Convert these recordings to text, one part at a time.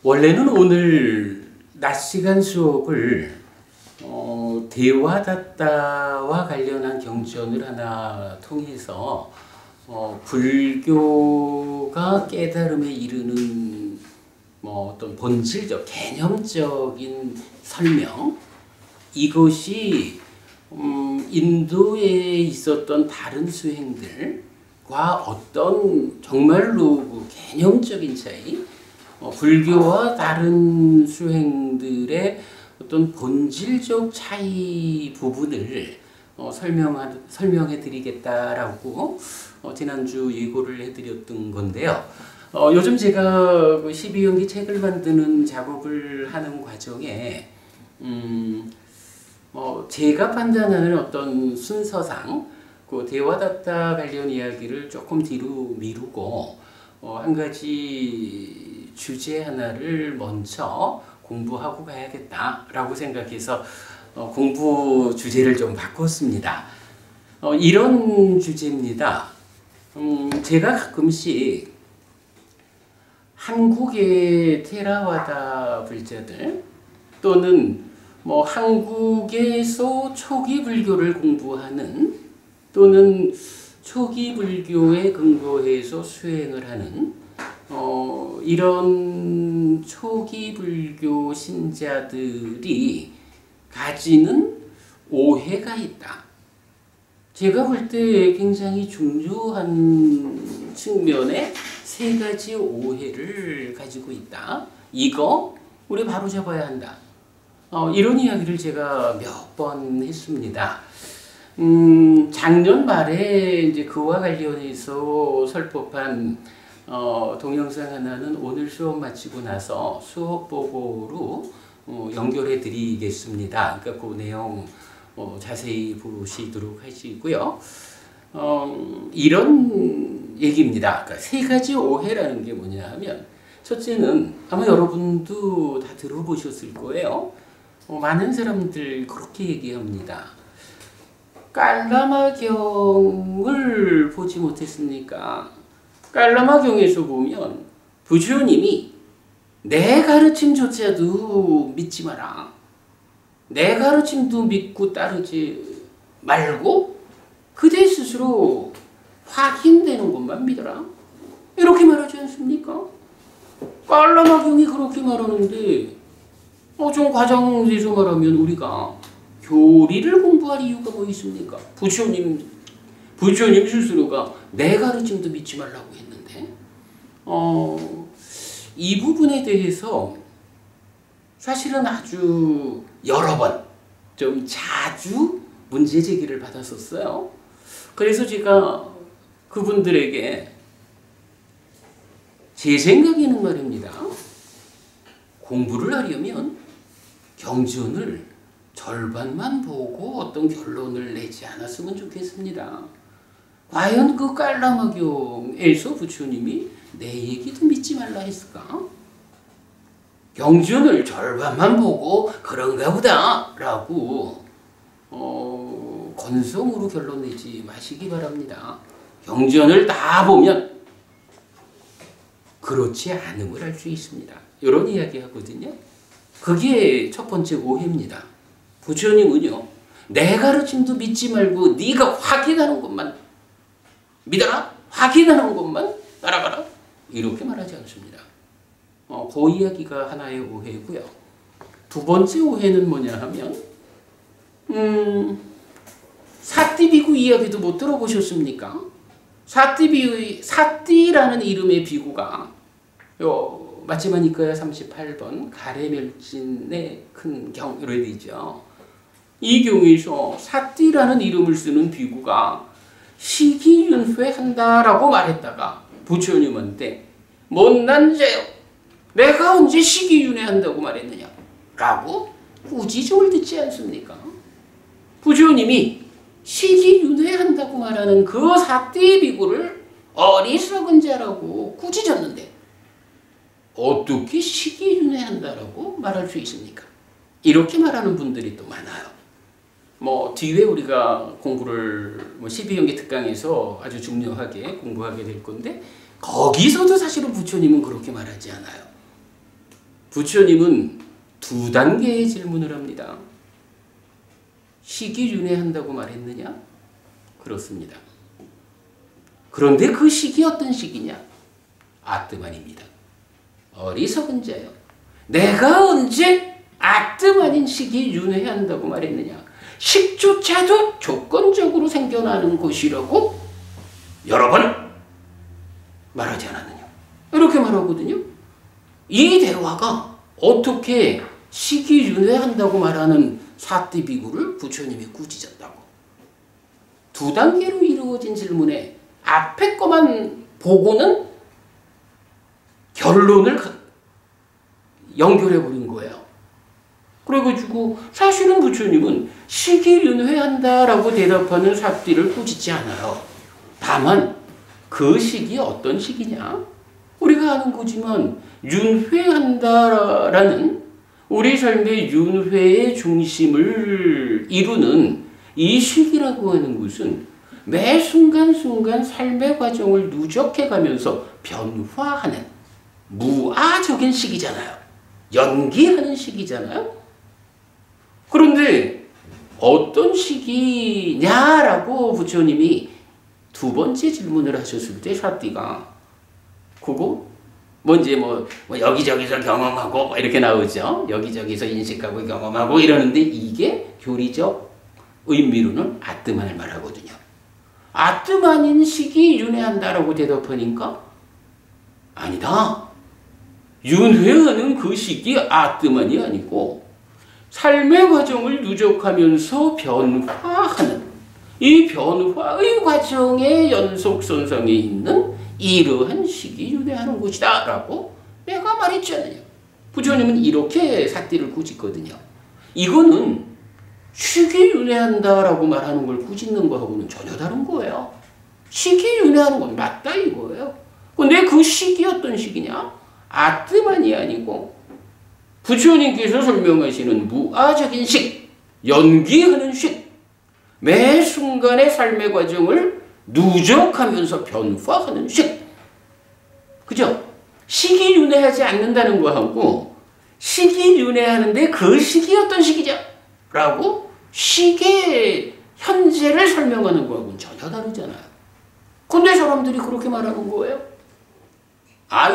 원래는 오늘 낮 시간 수업을 대화다따와 관련한 경전을 하나 통해서 불교가 깨달음에 이르는 어떤 본질적, 개념적인 설명, 이것이 인도에 있었던 다른 수행들과 어떤 정말로 그 개념적인 차이, 불교와 다른 수행들의 어떤 본질적 차이 부분을 설명해 드리겠다라고 지난주 예고를 해드렸던 건데요. 요즘 제가 12연기 책을 만드는 작업을 하는 과정에 제가 판단하는 어떤 순서상 그 대화다따 관련 이야기를 조금 뒤로 미루고 한 가지 주제 하나를 먼저 공부하고 가야겠다라고 생각해서 공부 주제를 좀 바꿨습니다. 이런 주제입니다. 제가 가끔씩 한국의 테라와다 불자들 또는 한국에서 초기 불교를 공부하는 또는 초기 불교에 근거해서 수행을 하는 이런 초기 불교 신자들이 가지는 오해가 있다. 제가 볼 때 굉장히 중요한 측면의 세 가지 오해를 가지고 있다. 이거 우리 바로 잡아야 한다. 이런 이야기를 제가 몇 번 했습니다. 작년 말에 이제 그와 관련해서 설법한 동영상 하나는 오늘 수업 마치고 나서 수업 보고로 연결해 드리겠습니다. 그러니까 그 내용 자세히 보시도록 하시고요. 이런 얘기입니다. 그러니까 세 가지 오해라는 게 뭐냐 하면, 첫째는 아마 여러분도 다 들어보셨을 거예요. 많은 사람들 그렇게 얘기합니다. 깔라마경을 보지 못했습니까? 깔라마경에서 보면 부처님이 내 가르침조차도 믿지 마라. 내 가르침도 믿고 따르지 말고 그대 스스로 확인되는 것만 믿어라. 이렇게 말하지 않습니까? 깔라마경이 그렇게 말하는데 좀 과장해서 말하면 우리가 교리를 공부할 이유가 뭐 있습니까? 부처님 스스로가 내 가르침도 믿지 말라고 했는데 이 부분에 대해서 사실은 아주 여러 번, 좀 자주 문제 제기를 받았었어요. 그래서 제가 그분들에게 제 생각에는 말입니다. 공부를 하려면 경전을 절반만 보고 어떤 결론을 내지 않았으면 좋겠습니다. 과연 그 깔라마경에서 부처님이 내 얘기도 믿지 말라 했을까? 경전을 절반만 보고 그런가 보다 라고 건성으로 결론 내지 마시기 바랍니다. 경전을 다 보면 그렇지 않음을 알 수 있습니다. 이런 이야기 하거든요. 그게 첫 번째 오해입니다. 부처님은요, 내 가르침도 믿지 말고 네가 확인하는 것만 믿어라. 확인하는 것만 따라가라. 이렇게 말하지 않습니다. 그 이야기가 하나의 오해고요. 두 번째 오해는 뭐냐 하면 사띠비구 이야기도 못 들어보셨습니까? 사띠라는 이름의 비구가 마치마니까야 38번 가레멸진의 큰 경으로 되죠. 이 경에서 사띠라는 이름을 쓰는 비구가 시기윤회한다라고 말했다가 부처님한테 못난 자여, 내가 언제 시기윤회한다고 말했느냐 라고 꾸짖음을 듣지 않습니까? 부처님이 시기윤회한다고 말하는 그 사띠 비구를 어리석은 자라고 꾸짖었는데 어떻게 시기윤회한다라고 말할 수 있습니까? 이렇게 말하는 분들이 또 많아요. 뒤에 우리가 공부를 12연기 특강에서 아주 중요하게 공부하게 될 건데 거기서도 사실은 부처님은 그렇게 말하지 않아요. 부처님은 두 단계의 질문을 합니다. 시기윤회한다고 말했느냐? 그렇습니다. 그런데 그 시기 어떤 시기냐? 아뜨만입니다. 어리석은 자요. 내가 언제 아뜨만인 시기 윤회한다고 말했느냐? 식조차도 조건적으로 생겨나는 것이라고 여러 번 말하지 않았느냐? 이렇게 말하거든요. 이 대화가 어떻게 시기윤회한다고 말하는 사띠비구를 부처님이 꾸짖었다고. 두 단계로 이루어진 질문에 앞에 거만 보고는 결론을 연결해버린 거예요. 그래가지고 사실은 부처님은 시기윤회한다라고 대답하는 사띠를 꾸짖지 않아요. 다만 그 시기 어떤 시기냐? 우리가 아는 거지만 윤회한다라는 우리 삶의 윤회의 중심을 이루는 이 시기라고 하는 것은 매 순간순간 삶의 과정을 누적해가면서 변화하는 무아적인 시기잖아요. 연기하는 시기잖아요. 그런데 어떤 시기냐라고 부처님이 두 번째 질문을 하셨을 때 사띠가 그거 뭔지 뭐 여기저기서 경험하고 이렇게 나오죠. 여기저기서 인식하고 경험하고 이러는데 이게 교리적 의미로는 아뜨만을 말하거든요. 아뜨만인 시기 윤회한다라고 대답하니까 아니다. 윤회하는 그 시기 아뜨만이 아니고 삶의 과정을 누적하면서 변화하는 이 변화의 과정의 연속선상에 있는 이러한 시기 윤회하는 것이다 라고 내가 말했잖아요. 부처님은 이렇게 사띠를 꾸짖거든요. 이거는 시기 윤회한다 라고 말하는 걸 꾸짖는 거하고는 전혀 다른 거예요. 시기 윤회하는 건 맞다 이거예요. 근데 그 시기 어떤 시기냐? 아뜨만이 아니고 부처님께서 설명하시는 무아적인 식, 연기하는 식, 매 순간의 삶의 과정을 누적하면서 변화하는 식. 그죠? 시기윤회하지 않는다는 거하고 시기윤회하는데 그 시기 어떤 시기죠? 라고 시기의 현재를 설명하는 거하고는 전혀 다르잖아요. 근데 사람들이 그렇게 말하는 거예요.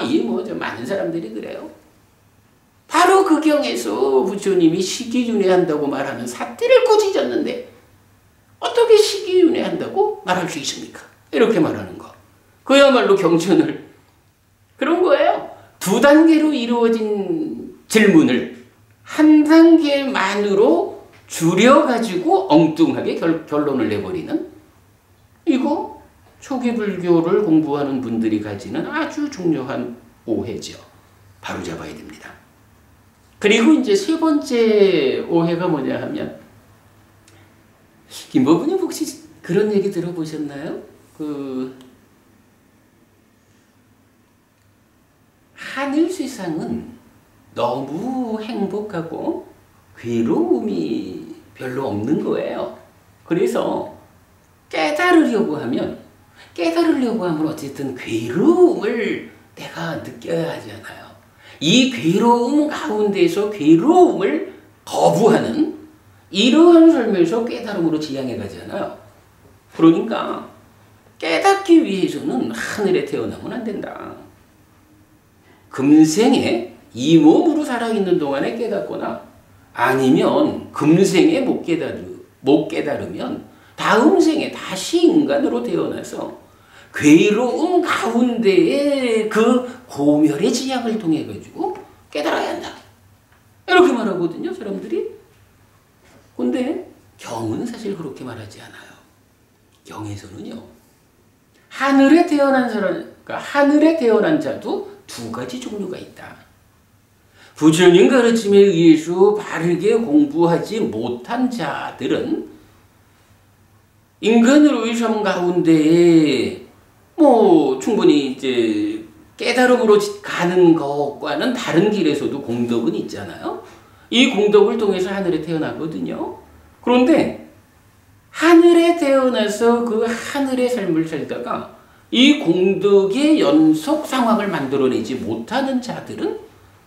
이 많은 사람들이 그래요. 바로 그 경에서 부처님이 시기윤회한다고 말하는 사띠를 꾸짖었는데 어떻게 시기윤회한다고 말할 수 있습니까? 이렇게 말하는 거. 그야말로 경전을 그런 거예요. 두 단계로 이루어진 질문을 한 단계만으로 줄여가지고 엉뚱하게 결론을 내버리는 이거 초기 불교를 공부하는 분들이 가지는 아주 중요한 오해죠. 바로잡아야 됩니다. 그리고 이제 세 번째 오해가 뭐냐 하면 김법은님 혹시 그런 얘기 들어보셨나요? 하늘 세상은 너무 행복하고 괴로움이 별로 없는 거예요. 그래서 깨달으려고 하면 어쨌든 괴로움을 내가 느껴야 하잖아요. 이 괴로움 가운데서 괴로움을 거부하는 이러한 삶에서 깨달음으로 지향해 가잖아요. 그러니까 깨닫기 위해서는 하늘에 태어나면 안 된다. 금생에 이 몸으로 살아있는 동안에 깨닫거나 아니면 금생에 못 깨달으면 다음 생에 다시 인간으로 태어나서 괴로움 가운데에 그 고멸의 지향을 통해 가지고 깨달아야 한다. 이렇게 말하거든요, 사람들이. 근데 경은 사실 그렇게 말하지 않아요. 경에서는요, 하늘에 태어난 사람, 그러니까 하늘에 태어난 자도 두 가지 종류가 있다. 부처님 가르침에 의해서 바르게 공부하지 못한 자들은 인간으로의 삶 가운데에 충분히 이제 깨달음으로 가는 것과는 다른 길에서도 공덕은 있잖아요. 이 공덕을 통해서 하늘에 태어나거든요. 그런데 하늘에 태어나서 그 하늘의 삶을 살다가 이 공덕의 연속 상황을 만들어내지 못하는 자들은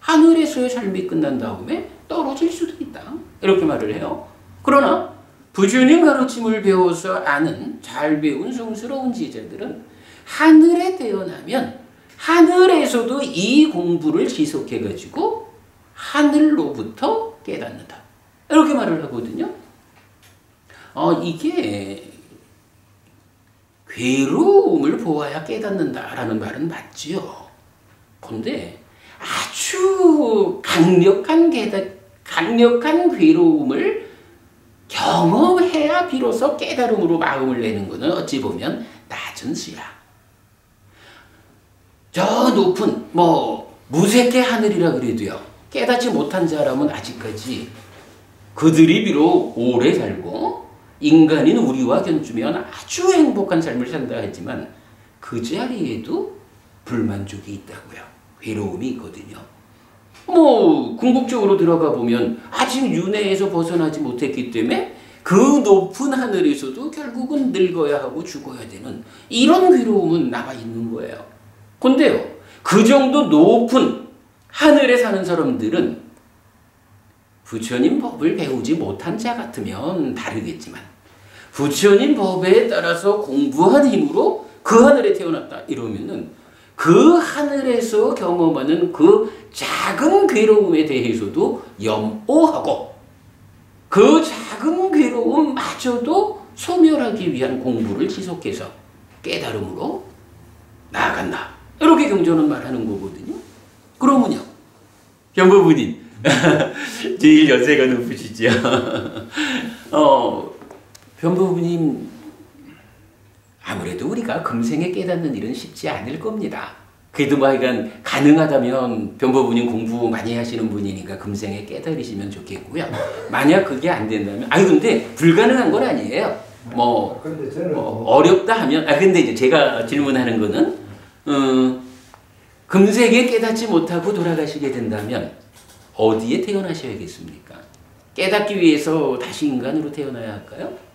하늘에서의 삶이 끝난 다음에 떨어질 수도 있다. 이렇게 말을 해요. 그러나 부처님 가르침을 배워서 아는 잘 배운 성스러운 제자들은 하늘에 태어나면 하늘에서도 이 공부를 지속해가지고 하늘로부터 깨닫는다. 이렇게 말을 하거든요. 이게 괴로움을 보아야 깨닫는다라는 말은 맞지요. 그런데 아주 강력한 괴로움을 경험해야 비로소 깨달음으로 마음을 내는 것은 어찌 보면 낮은 수야. 저 높은 무색의 하늘이라 그래도요. 깨닫지 못한 자라면 아직까지 그들이 비록 오래 살고 인간인 우리와 견주면 아주 행복한 삶을 산다 하지만 그 자리에도 불만족이 있다고요. 괴로움이 있거든요. 궁극적으로 들어가 보면 아직 윤회에서 벗어나지 못했기 때문에 그 높은 하늘에서도 결국은 늙어야 하고 죽어야 되는 이런 괴로움은 남아 있는 거예요. 근데요, 그 정도 높은 하늘에 사는 사람들은 부처님 법을 배우지 못한 자 같으면 다르겠지만 부처님 법에 따라서 공부한 힘으로 그 하늘에 태어났다 이러면은 그 하늘에서 경험하는 그 작은 괴로움에 대해서도 염오하고 그 작은 괴로움마저도 소멸하기 위한 공부를 지속해서 깨달음으로 나아간다. 이렇게 경전은 말하는 거거든요. 그러면요, 경보부님 제일 연세가 높으시죠? 변부부님 아무래도 우리가 금생에 깨닫는 일은 쉽지 않을 겁니다. 그래도 하여간 가능하다면 변보부님 공부 많이 하시는 분이니까 금생에 깨달으시면 좋겠고요. 만약 그게 안 된다면 근데 불가능한 건 아니에요. 어렵다 하면 근데 이제 제가 질문하는 거는 금생에 깨닫지 못하고 돌아가시게 된다면 어디에 태어나셔야겠습니까? 깨닫기 위해서 다시 인간으로 태어나야 할까요?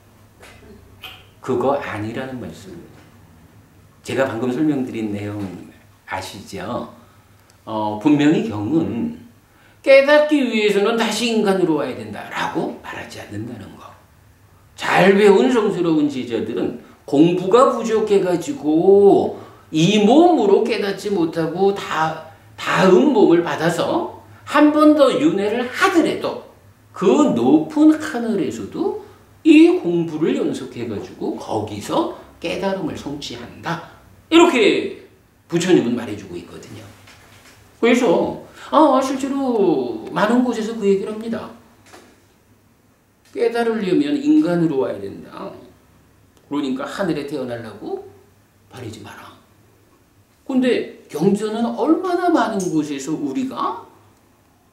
그거 아니라는 말씀입니다. 제가 방금 설명드린 내용 아시죠? 분명히 경은 깨닫기 위해서는 다시 인간으로 와야 된다라고 말하지 않는다는 거. 잘 배운 성스러운 제자들은 공부가 부족해가지고 이 몸으로 깨닫지 못하고 다음 몸을 받아서 한 번 더 윤회를 하더라도 그 높은 하늘에서도 이 공부를 연속해가지고 거기서 깨달음을 성취한다. 이렇게 부처님은 말해주고 있거든요. 그래서 실제로 많은 곳에서 그 얘기를 합니다. 깨달으려면 인간으로 와야 된다. 그러니까 하늘에 태어나려고 바라지 마라. 근데 경전은 얼마나 많은 곳에서 우리가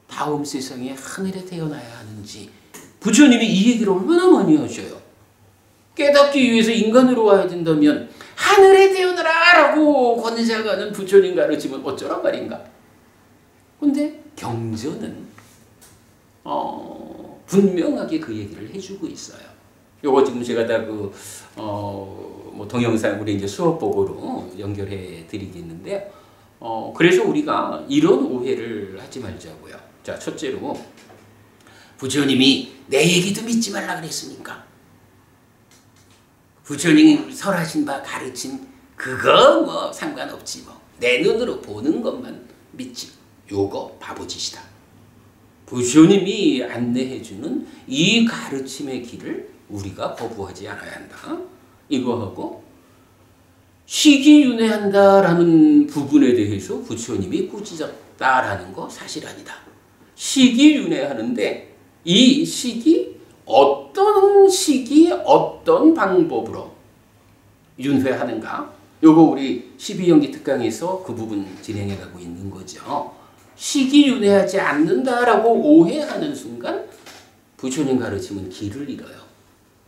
다음 세상에 하늘에 태어나야 하는지 부처님이 이 얘기를 얼마나 많이 하셔요. 깨닫기 위해서 인간으로 와야 된다면 하늘에 태어나라 라고 권장하는 부처님 가르침은 어쩌란 말인가. 근데 경전은 분명하게 그 얘기를 해주고 있어요. 요거 지금 제가 다 동영상 우리 이제 수업복으로 연결해 드리겠는데요. 그래서 우리가 이런 오해를 하지 말자고요. 자, 첫째로 부처님이 내 얘기도 믿지 말라 그랬으니까 부처님이 설하신 바 가르침 그거 상관없지 내 눈으로 보는 것만 믿지. 요거 바보짓이다. 부처님이 안내해주는 이 가르침의 길을 우리가 거부하지 않아야 한다. 이거하고 시기윤회한다라는 부분에 대해서 부처님이 꾸짖었다라는 거 사실 아니다. 시기윤회하는데 이 시기 어떤 시기 어떤 방법으로 윤회하는가? 요거 우리 12연기 특강에서 그 부분 진행해 가고 있는 거죠. 시기윤회하지 않는다라고 오해하는 순간 부처님 가르침은 길을 잃어요.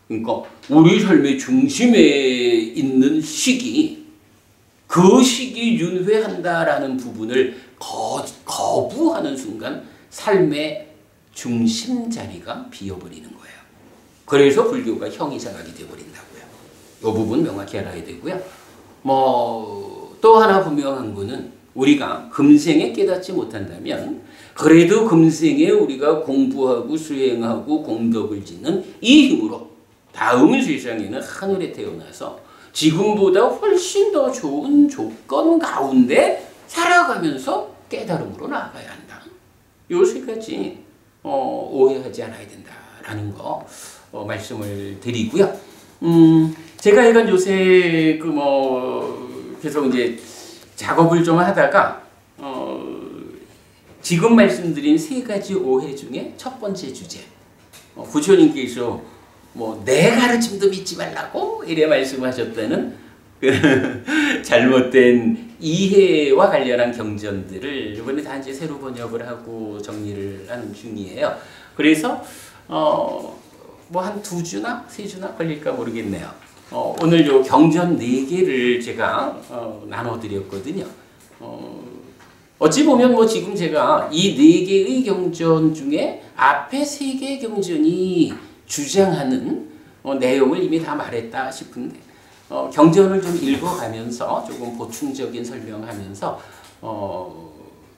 그러니까 우리 삶의 중심에 있는 시기, 그 시기 윤회한다라는 부분을 거부하는 순간 삶의 중심 자리가 비어버리는 거예요. 그래서 불교가 형이상하게 되어버린다고요. 이 부분 명확히 알아야 되고요. 또 하나 분명한 거는 우리가 금생에 깨닫지 못한다면 그래도 금생에 우리가 공부하고 수행하고 공덕을 짓는 이 힘으로 다음 세상에는 하늘에 태어나서 지금보다 훨씬 더 좋은 조건 가운데 살아가면서 깨달음으로 나아가야 한다. 요 세 가지 오해하지 않아야 된다라는 거 말씀을 드리고요. 제가 약간 요새 계속 이제 작업을 좀 하다가 지금 말씀드린 세 가지 오해 중에 첫 번째 주제, 부처님께서 내 가르침도 믿지 말라고 이래 말씀하셨다는 잘못된 이해와 관련한 경전들을 이번에 다 이제 새로 번역을 하고 정리를 하는 중이에요. 그래서 한 2주나 3주나 걸릴까 모르겠네요. 오늘 요 경전 4개를 제가 나눠드렸거든요. 어찌 보면 지금 제가 이 4개의 경전 중에 앞에 3개의 경전이 주장하는 내용을 이미 다 말했다 싶은데 경전을 좀 읽어가면서 조금 보충적인 설명하면서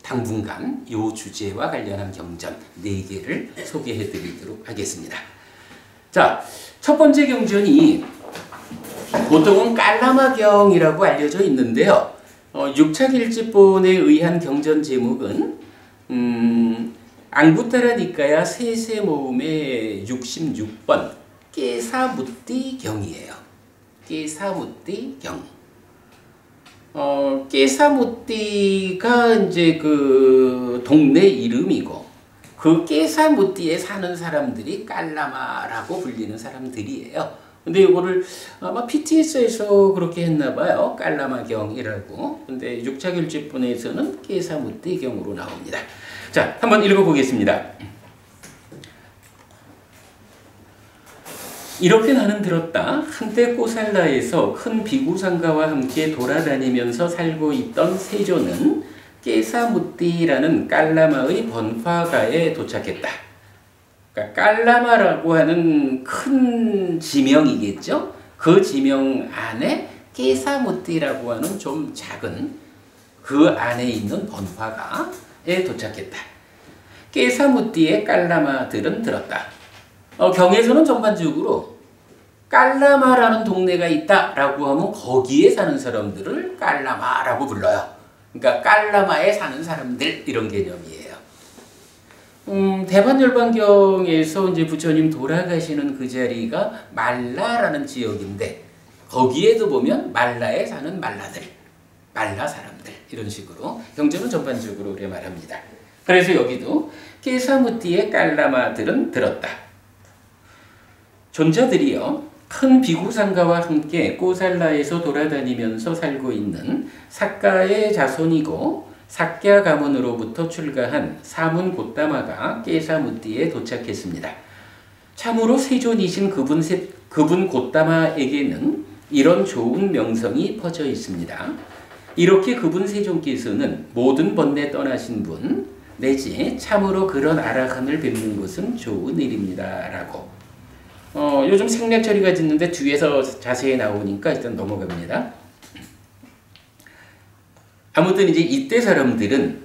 당분간 이 주제와 관련한 경전 4개를 소개해 드리도록 하겠습니다. 자, 첫 번째 경전이 보통은 깔라마경이라고 알려져 있는데요. 육착일지본에 의한 경전 제목은 앙구타라 니까야 세세모음의 66번 깨사무띠경이에요. 깨사무띠경. 깨사무띠가 이제 그 동네 이름이고 그 깨사무띠에 사는 사람들이 깔라마라고 불리는 사람들이에요. 근데 이거를 아마 PTS에서 그렇게 했나봐요. 깔라마경이라고. 근데 육착일지본에서는 깨사무띠경으로 나옵니다. 자, 한번 읽어보겠습니다. 이렇게 나는 들었다. 한때 꼬살라에서 큰 비구상가와 함께 돌아다니면서 살고 있던 세조는 깨사무띠라는 깔라마의 번화가에 도착했다. 그러니까 깔라마라고 하는 큰 지명이겠죠. 그 지명 안에 깨사무띠라고 하는 좀 작은 그 안에 있는 번화가에 도착했다. 깨사무띠의 깔라마들은 들었다. 경에서는 전반적으로 깔라마라는 동네가 있다라고 하면 거기에 사는 사람들을 깔라마라고 불러요. 그러니까 깔라마에 사는 사람들 이런 개념이에요. 대반열반경에서 이제 부처님 돌아가시는 그 자리가 말라라는 지역인데 거기에도 보면 말라에 사는 말라들, 말라 사람들 이런 식으로 경전은 전반적으로 그렇게 말합니다. 그래서 여기도 깨사무띠의 깔라마들은 들었다. 존자들이요 큰 비구상가와 함께 꼬살라에서 돌아다니면서 살고 있는 삭가의 자손이고 삭야 가문으로부터 출가한 사문 고따마가 깨사무띠에 도착했습니다. 참으로 세존이신 그분 고따마에게는 이런 좋은 명성이 퍼져 있습니다. 이렇게 그분 세존께서는 모든 번뇌 떠나신 분 내지 참으로 그런 아라한을 뵙는 것은 좋은 일입니다. 라고 요즘 생략 처리가 짓는데 뒤에서 자세히 나오니까 일단 넘어갑니다. 아무튼 이제 이때 사람들은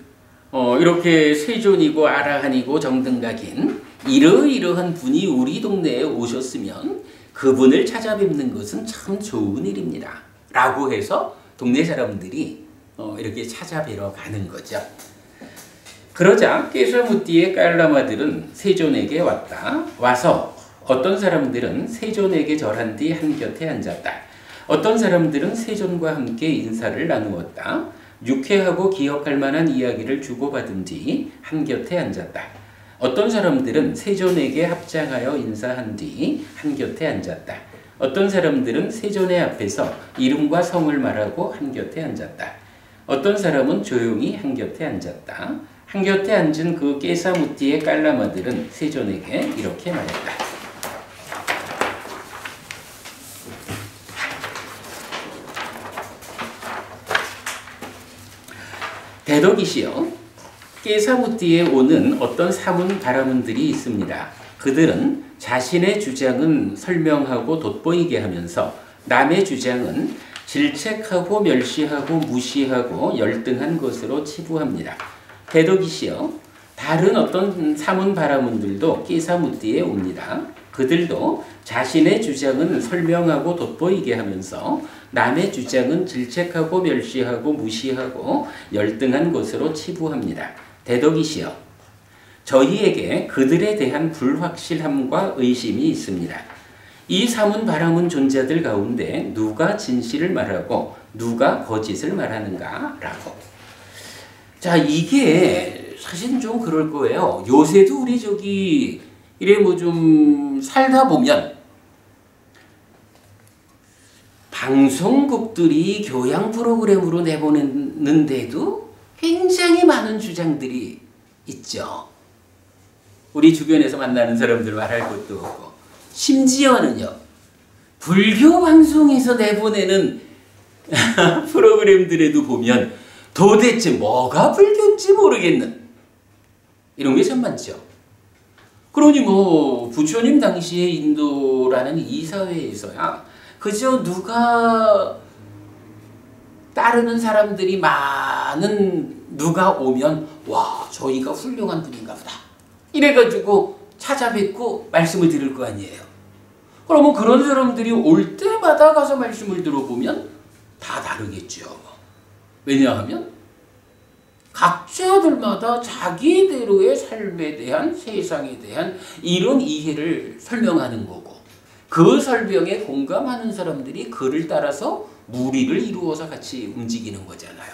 이렇게 세존이고 아라한이고 정등각인 이러이러한 분이 우리 동네에 오셨으면 그분을 찾아뵙는 것은 참 좋은 일입니다. 라고 해서 동네 사람들이 이렇게 찾아뵈러 가는 거죠. 그러자 깨사무띠의 깔라마들은 세존에게 왔다. 와서 어떤 사람들은 세존에게 절한 뒤 한곁에 앉았다. 어떤 사람들은 세존과 함께 인사를 나누었다. 유쾌하고 기억할 만한 이야기를 주고받은 뒤 한곁에 앉았다. 어떤 사람들은 세존에게 합장하여 인사한 뒤 한곁에 앉았다. 어떤 사람들은 세존의 앞에서 이름과 성을 말하고 한곁에 앉았다. 어떤 사람은 조용히 한곁에 앉았다. 한곁에 앉은 그 깨사무띠의 깔라마들은 세존에게 이렇게 말했다. 대덕이시여, 깨사무띠에 오는 어떤 사문 가라문들이 있습니다. 그들은 자신의 주장은 설명하고 돋보이게 하면서 남의 주장은 질책하고 멸시하고 무시하고 열등한 것으로 치부합니다. 대덕이시여 다른 어떤 사문 바라문들도 끼사무띠에 옵니다. 그들도 자신의 주장은 설명하고 돋보이게 하면서 남의 주장은 질책하고 멸시하고 무시하고 열등한 것으로 치부합니다. 대덕이시여 저희에게 그들에 대한 불확실함과 의심이 있습니다. 이 사문 바라문 존재들 가운데 누가 진실을 말하고 누가 거짓을 말하는가? 라고. 자, 이게 사실 좀 그럴 거예요. 요새도 우리 저기 이래 뭐 좀 살다 보면 방송국들이 교양 프로그램으로 내보내는데도 굉장히 많은 주장들이 있죠. 우리 주변에서 만나는 사람들 말할 것도 없고 심지어는요 불교 방송에서 내보내는 프로그램들에도 보면 도대체 뭐가 불교인지 모르겠는 이런 게 참 많죠. 그러니 뭐 부처님 당시에 인도라는 이 사회에서야 그저 누가 따르는 사람들이 많은 누가 오면 와 저희가 훌륭한 분인가 보다 이래가지고 찾아뵙고 말씀을 들을 거 아니에요. 그러면 그런 사람들이 올 때마다 가서 말씀을 들어보면 다 다르겠죠. 왜냐하면 각자들마다 자기대로의 삶에 대한 세상에 대한 이런 이해를 설명하는 거고 그 설명에 공감하는 사람들이 그를 따라서 무리를 이루어서 같이 움직이는 거잖아요.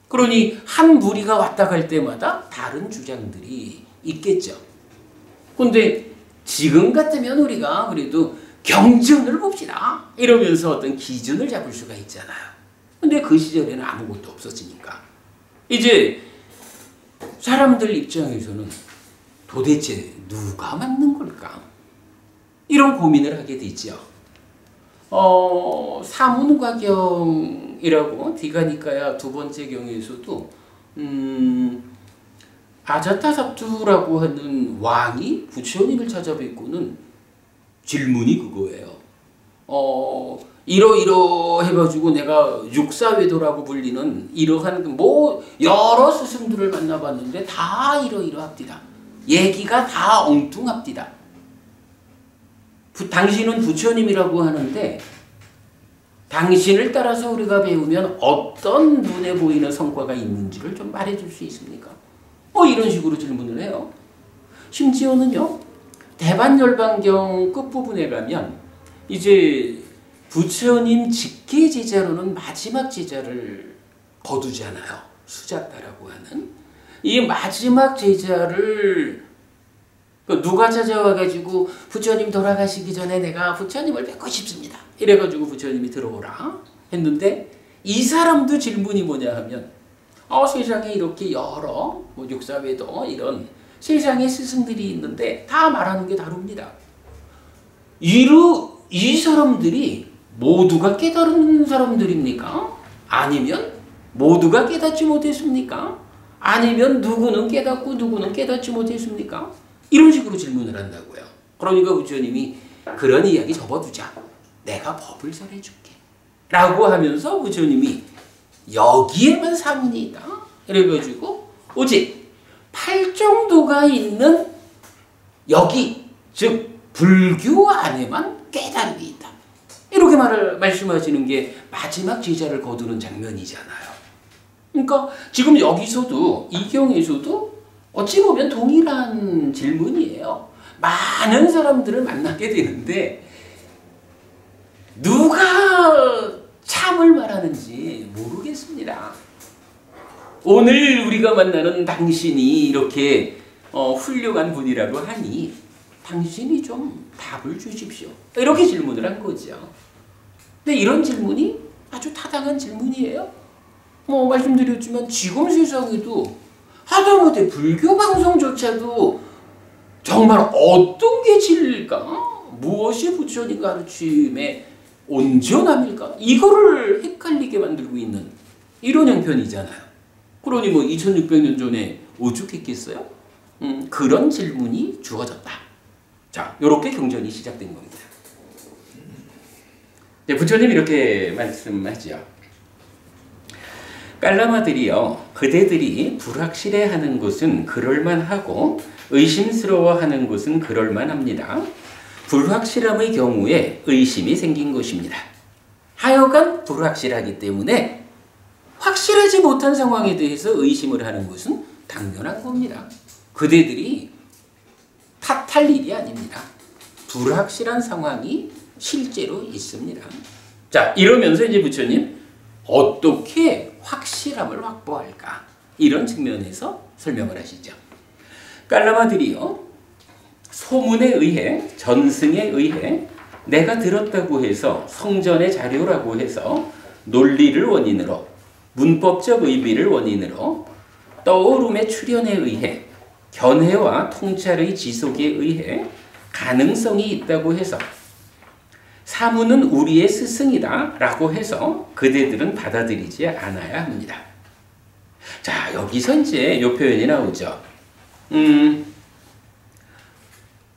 그러니 한 무리가 왔다 갈 때마다 다른 주장들이 있겠죠. 근데 지금 같으면 우리가 그래도 경전을 봅시다 이러면서 어떤 기준을 잡을 수가 있잖아요. 근데 그 시절에는 아무것도 없었으니까 이제 사람들 입장에서는 도대체 누가 맞는 걸까? 이런 고민을 하게 되죠. 사문과경이라고 디가니까야 두 번째 경에서도 아자타삽투라고 하는 왕이 부처님을 찾아뵙고는 질문이 그거예요. 이러 해가지고 내가 육사외도라고 불리는 이러한 뭐 여러 스승들을 만나봤는데 다 이러합디다. 얘기가 다 엉뚱합디다. 당신은 부처님이라고 하는데 당신을 따라서 우리가 배우면 어떤 눈에 보이는 성과가 있는지를 좀 말해줄 수 있습니까? 이런 식으로 질문을 해요. 심지어는요 대반열반경 끝부분에 가면 이제 부처님 직계 제자로는 마지막 제자를 거두잖아요. 수자따라고 하는 이 마지막 제자를 누가 찾아와가지고 부처님 돌아가시기 전에 내가 부처님을 뵙고 싶습니다. 이래가지고 부처님이 들어오라 했는데 이 사람도 질문이 뭐냐 하면 세상에 이렇게 여러 뭐 육사외도 이런 세상에 스승들이 있는데 다 말하는 게 다릅니다. 이 사람들이 모두가 깨달은 사람들입니까? 아니면 모두가 깨닫지 못했습니까? 아니면 누구는 깨닫고 누구는 깨닫지 못했습니까? 이런 식으로 질문을 한다고요. 그러니까 부처님이 그런 이야기 접어두자. 내가 법을 설해줄게. 라고 하면서 부처님이 여기에만 사문이 있다. 이래가지고 오직 8정도가 있는 여기 즉 불교 안에만 깨달음이 있다. 이렇게 말씀하시는 게 마지막 제자를 거두는 장면이잖아요. 그러니까 지금 여기서도 이 경에서도 어찌 보면 동일한 질문이에요. 많은 사람들을 만나게 되는데 누가 참을 말하는지 모르겠습니다. 오늘 우리가 만나는 당신이 이렇게 훌륭한 분이라고 하니 당신이 좀 답을 주십시오. 이렇게 질문을 한 거죠. 근데 이런 질문이 아주 타당한 질문이에요. 말씀드렸지만 지금 세상에도 하다못해 불교 방송조차도 정말 어떤 게 진리일까? 무엇이 부처님 가르침의 온전함일까? 이거를 헷갈리게 만들고 있는 이런 형편이잖아요. 그러니 2600년 전에 오죽했겠어요? 그런 질문이 주어졌다. 자, 이렇게 경전이 시작된 겁니다. 부처님이 이렇게 말씀하지요. 깔라마들이여, 그대들이 불확실해하는 것은 그럴만하고 의심스러워하는 것은 그럴만합니다. 불확실함의 경우에 의심이 생긴 것입니다. 하여간 불확실하기 때문에 확실하지 못한 상황에 대해서 의심을 하는 것은 당연한 겁니다. 그대들이 탓할 일이 아닙니다. 불확실한 상황이 실제로 있습니다. 자, 이러면서 이제 부처님 어떻게 확실함을 확보할까? 이런 측면에서 설명을 하시죠. 깔라마들이요, 소문에 의해, 전승에 의해 내가 들었다고 해서 성전의 자료라고 해서 논리를 원인으로, 문법적 의미를 원인으로, 떠오름의 출현에 의해, 견해와 통찰의 지속에 의해 가능성이 있다고 해서 사무는 우리의 스승이다 라고 해서 그대들은 받아들이지 않아야 합니다. 자, 여기서 이제 이 표현이 나오죠.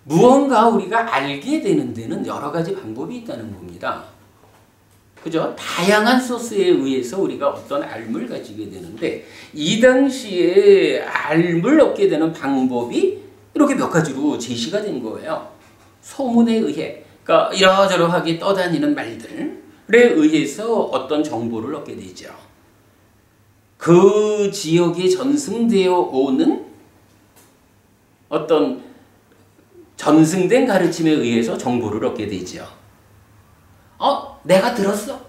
무언가 우리가 알게 되는 데는 여러 가지 방법이 있다는 겁니다. 그죠? 다양한 소스에 의해서 우리가 어떤 알을 가지게 되는데, 이 당시에 알을 얻게 되는 방법이 이렇게 몇 가지로 제시가 된 거예요. 소문에 의해, 그러니까 이러저러하게 떠다니는 말들에 의해서 어떤 정보를 얻게 되죠. 그 지역에 전승되어 오는 어떤 전승된 가르침에 의해서 정보를 얻게 되죠. 내가 들었어.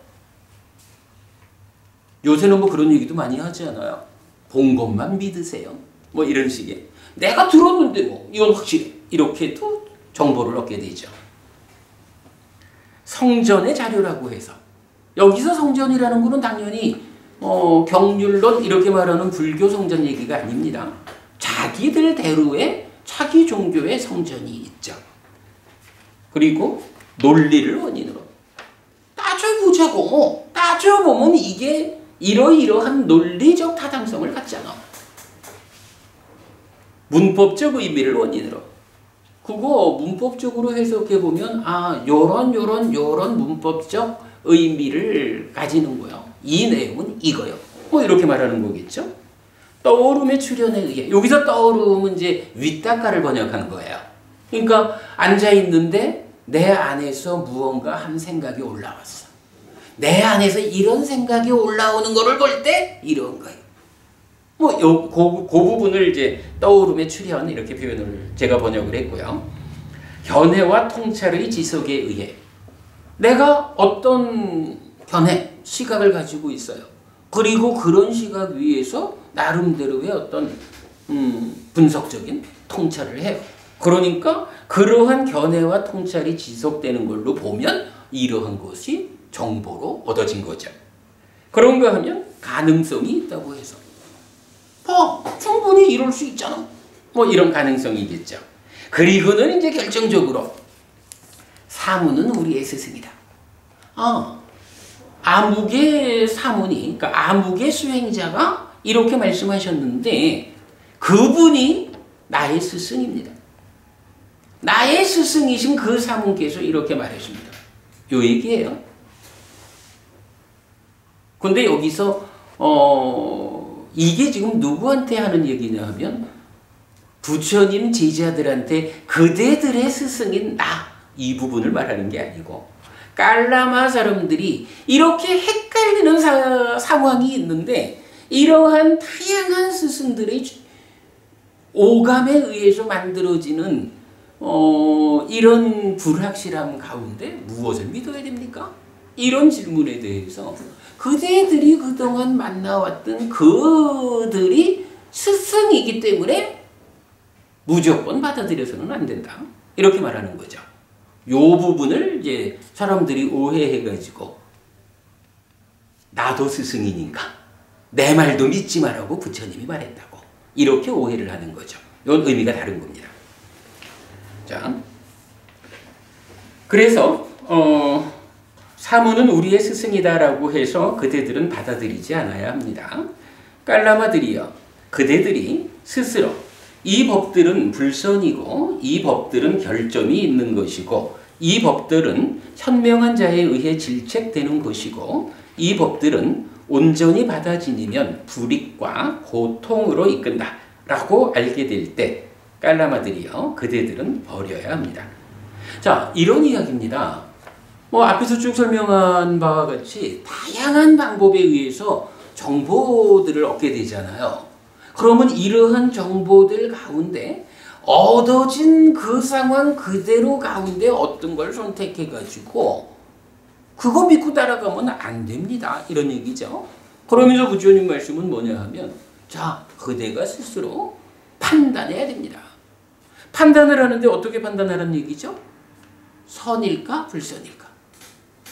요새는 뭐 그런 얘기도 많이 하지 않아요? 본 것만 믿으세요. 뭐 이런 식의. 내가 들었는데 뭐 이건 확실해. 이렇게도 정보를 얻게 되죠. 성전의 자료라고 해서, 여기서 성전이라는 것은 당연히 경률론 이렇게 말하는 불교 성전 얘기가 아닙니다. 자기들대로의 자기 종교의 성전이 있죠. 그리고 논리를 원인으로 따져보자고. 따져보면 이게 이러이러한 논리적 타당성을 갖잖아. 문법적 의미를 원인으로. 그거 문법적으로 해석해보면 요런 문법적 의미를 가지는 거예요. 이 내용은 이거요. 뭐 이렇게 말하는 거겠죠. 떠오름의 출현에 의해, 여기서 떠오름은 이제 윗닦아를 번역한 거예요. 그러니까 앉아있는데 내 안에서 무언가 한 생각이 올라왔어. 내 안에서 이런 생각이 올라오는 거를 볼 때 이런 거예요. 그 부분을 이제 떠오름의 출현 이렇게 표현을 제가 번역을 했고요. 견해와 통찰의 지속에 의해 내가 어떤 견해, 시각을 가지고 있어요. 그리고 그런 시각 위에서 나름대로의 어떤 분석적인 통찰을 해요. 그러니까 그러한 견해와 통찰이 지속되는 걸로 보면 이러한 것이 정보로 얻어진 거죠. 그런가 하면 가능성이 있다고 해서 충분히 이럴 수 있잖아. 뭐 이런 가능성이겠죠. 그리고는 이제 결정적으로 사무는 우리의 스승이다. 아묵의 사문이, 그러니까 아묵의 수행자가 이렇게 말씀하셨는데 그분이 나의 스승입니다. 나의 스승이신 그 사문께서 이렇게 말했습니다. 요 얘기예요. 근데 여기서 이게 지금 누구한테 하는 얘기냐 하면 부처님 제자들한테 그대들의 스승인 나, 이 부분을 말하는 게 아니고 깔라마 사람들이 이렇게 헷갈리는 상황이 있는데 이러한 다양한 스승들의 오감에 의해서 만들어지는 이런 불확실함 가운데 무엇을 믿어야 됩니까? 이런 질문에 대해서 그대들이 그동안 만나왔던 그들이 스승이기 때문에 무조건 받아들여서는 안 된다. 이렇게 말하는 거죠. 요 부분을 이제 사람들이 오해해가지고 나도 스승이니까 내 말도 믿지 말라고 부처님이 말했다고 이렇게 오해를 하는 거죠. 이건 의미가 다른 겁니다. 자, 그래서 사무는 우리의 스승이다라고 해서 그대들은 받아들이지 않아야 합니다. 깔라마들이여, 그대들이 스스로 이 법들은 불선이고 이 법들은 결점이 있는 것이고 이 법들은 현명한 자에 의해 질책되는 것이고 이 법들은 온전히 받아지니면 불이익과 고통으로 이끈다 라고 알게 될 때 깔라마들이여 그대들은 버려야 합니다. 자, 이런 이야기입니다. 앞에서 쭉 설명한 바와 같이 다양한 방법에 의해서 정보들을 얻게 되잖아요. 그러면 이러한 정보들 가운데 얻어진 그 상황 그대로 가운데 어떤 걸 선택해가지고 그거 믿고 따라가면 안 됩니다. 이런 얘기죠. 그러면서 부처님 말씀은 뭐냐 하면 자, 그대가 스스로 판단해야 됩니다. 판단을 하는데 어떻게 판단하라는 얘기죠? 선일까 불선일까?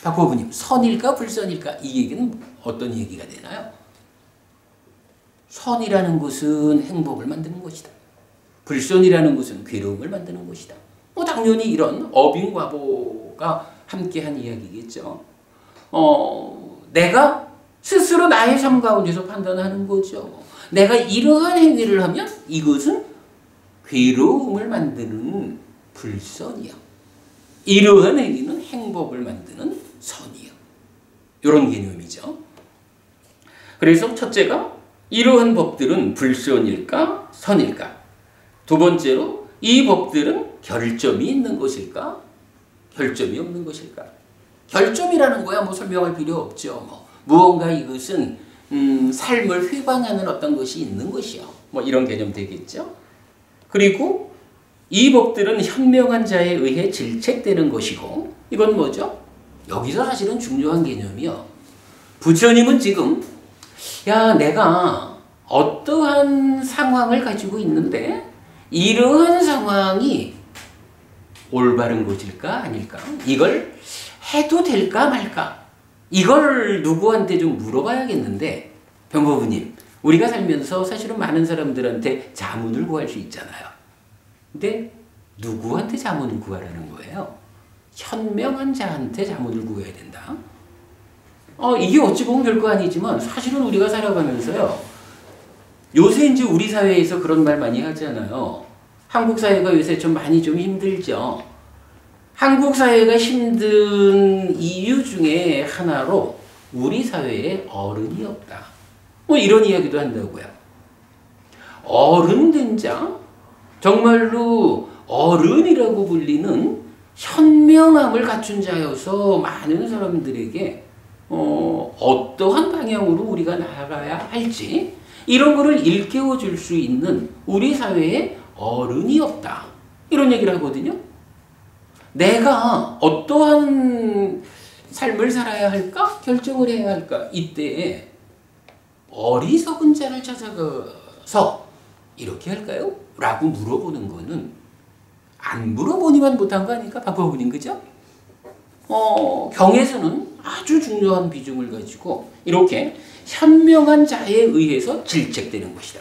박보부님, 선일까 불선일까? 이 얘기는 어떤 얘기가 되나요? 선이라는 것은 행복을 만드는 것이다. 불선이라는 것은 괴로움을 만드는 것이다. 당연히 이런 어빙과보가 함께한 이야기겠죠. 내가 스스로 나의 삶 가운데서 판단하는 거죠. 내가 이러한 행위를 하면 이것은 괴로움을 만드는 불선이요. 이러한 행위는 행복을 만드는 선이요. 이런 개념이죠. 그래서 첫째가 이러한 법들은 불선일까 선일까? 두 번째로 이 법들은 결점이 있는 것일까? 결점이 없는 것일까? 결점이라는 거야 설명할 필요 없죠. 무언가 이것은 삶을 휘방하는 어떤 것이 있는 것이요. 이런 개념 되겠죠. 그리고 이 법들은 현명한 자에 의해 질책되는 것이고 이건 뭐죠? 여기서 사실은 중요한 개념이요. 부처님은 지금 내가 어떠한 상황을 가지고 있는데 이러한 상황이 올바른 것일까 아닐까? 이걸 해도 될까 말까? 이걸 누구한테 좀 물어봐야겠는데 병법우님, 우리가 살면서 사실은 많은 사람들한테 자문을 구할 수 있잖아요. 근데 누구한테 자문을 구하라는 거예요? 현명한 자한테 자문을 구해야 된다. 이게 어찌 보면 별거 아니지만 사실은 우리가 살아가면서요. 요새 이제 우리 사회에서 그런 말 많이 하잖아요. 한국 사회가 요새 좀 많이 좀 힘들죠. 한국 사회가 힘든 이유 중에 하나로 우리 사회에 어른이 없다. 이런 이야기도 한다고요. 어른 된 자, 정말로 어른이라고 불리는 현명함을 갖춘 자여서 많은 사람들에게 어떠한 방향으로 우리가 나아가야 할지 이런 거를 일깨워 줄 수 있는 우리 사회에 어른이 없다. 이런 얘기를 하거든요. 내가 어떠한 삶을 살아야 할까? 결정을 해야 할까? 이때 어리석은 자를 찾아가서 이렇게 할까요? 라고 물어보는 거는 안 물어보니만 못한 거 아닐까? 박보부님, 그죠? 경에서는 아주 중요한 비중을 가지고 이렇게 현명한 자에 의해서 질책되는 것이다.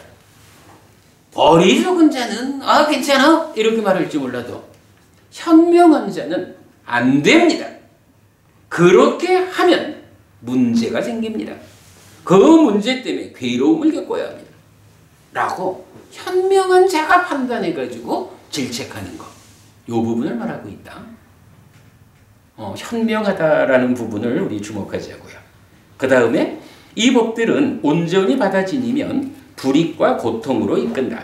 어리석은 자는 괜찮아? 이렇게 말할지 몰라도 현명한 자는 안 됩니다. 그렇게 하면 문제가 생깁니다. 그 문제 때문에 괴로움을 겪어야 합니다. 라고 현명한 자가 판단해가지고 질책하는 것. 이 부분을 말하고 있다. 현명하다라는 부분을 우리 주목하자고요. 그 다음에 이 법들은 온전히 받아지니면 불이익과 고통으로 이끈다.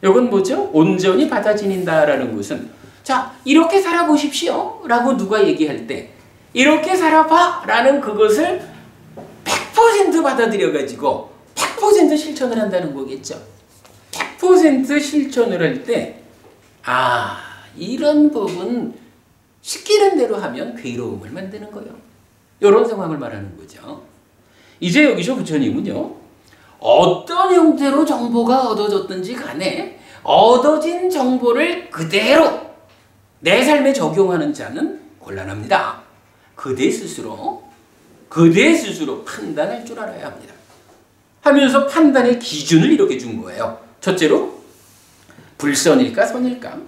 이건 뭐죠? 온전히 받아지닌다라는 것은 자, 이렇게 살아보십시오 라고 누가 얘기할 때 이렇게 살아봐 라는 그것을 100% 받아들여가지고 100% 실천을 한다는 거겠죠. 100% 실천을 할 때 이런 법은 시키는 대로 하면 괴로움을 만드는 거예요. 이런 상황을 말하는 거죠. 이제 여기서 부처님은요. 어떤 형태로 정보가 얻어졌든지 간에 얻어진 정보를 그대로 내 삶에 적용하는 자는 곤란합니다. 그대 스스로 판단할 줄 알아야 합니다. 하면서 판단의 기준을 이렇게 준 거예요. 첫째로 불선일까 선일까?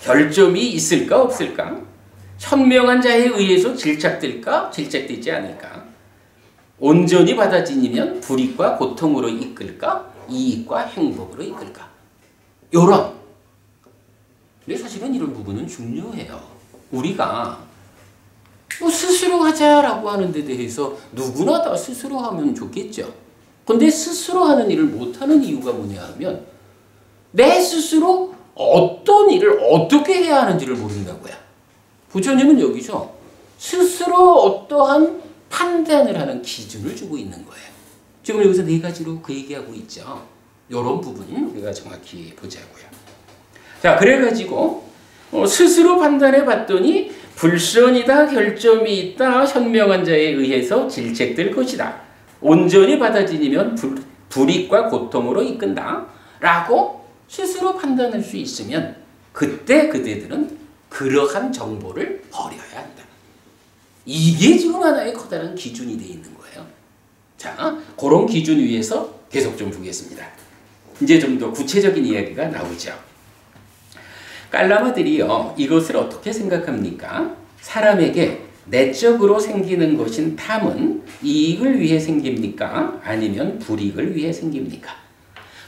결점이 있을까 없을까? 현명한 자에 의해서 질책될까 질책되지 않을까? 온전히 받아지니면 불이익과 고통으로 이끌까? 이익과 행복으로 이끌까? 요런. 근데 사실은 이런 부분은 중요해요. 우리가 뭐 스스로 하자라고 하는 데 대해서 누구나 다 스스로 하면 좋겠죠. 근데 스스로 하는 일을 못하는 이유가 뭐냐 하면 내 스스로 어떤 일을 어떻게 해야 하는지를 모른다고요. 부처님은 여기서 스스로 어떠한 판단을 하는 기준을 주고 있는 거예요. 지금 여기서 네 가지로 그 얘기하고 있죠. 이런 부분 우리가 정확히 보자고요. 자, 그래가지고 스스로 판단해 봤더니 불선이다, 결점이 있다, 현명한 자에 의해서 질책될 것이다. 온전히 받아들이면 불이익과 고통으로 이끈다. 라고 스스로 판단할 수 있으면 그때 그대들은 그러한 정보를 버려야 한다. 이게 지금 하나의 커다란 기준이 되어 있는 거예요. 자, 그런 기준 위에서 계속 좀 보겠습니다. 이제 좀 더 구체적인 이야기가 나오죠. 깔라마들이요, 이것을 어떻게 생각합니까? 사람에게 내적으로 생기는 것인 탐은 이익을 위해 생깁니까? 아니면 불이익을 위해 생깁니까?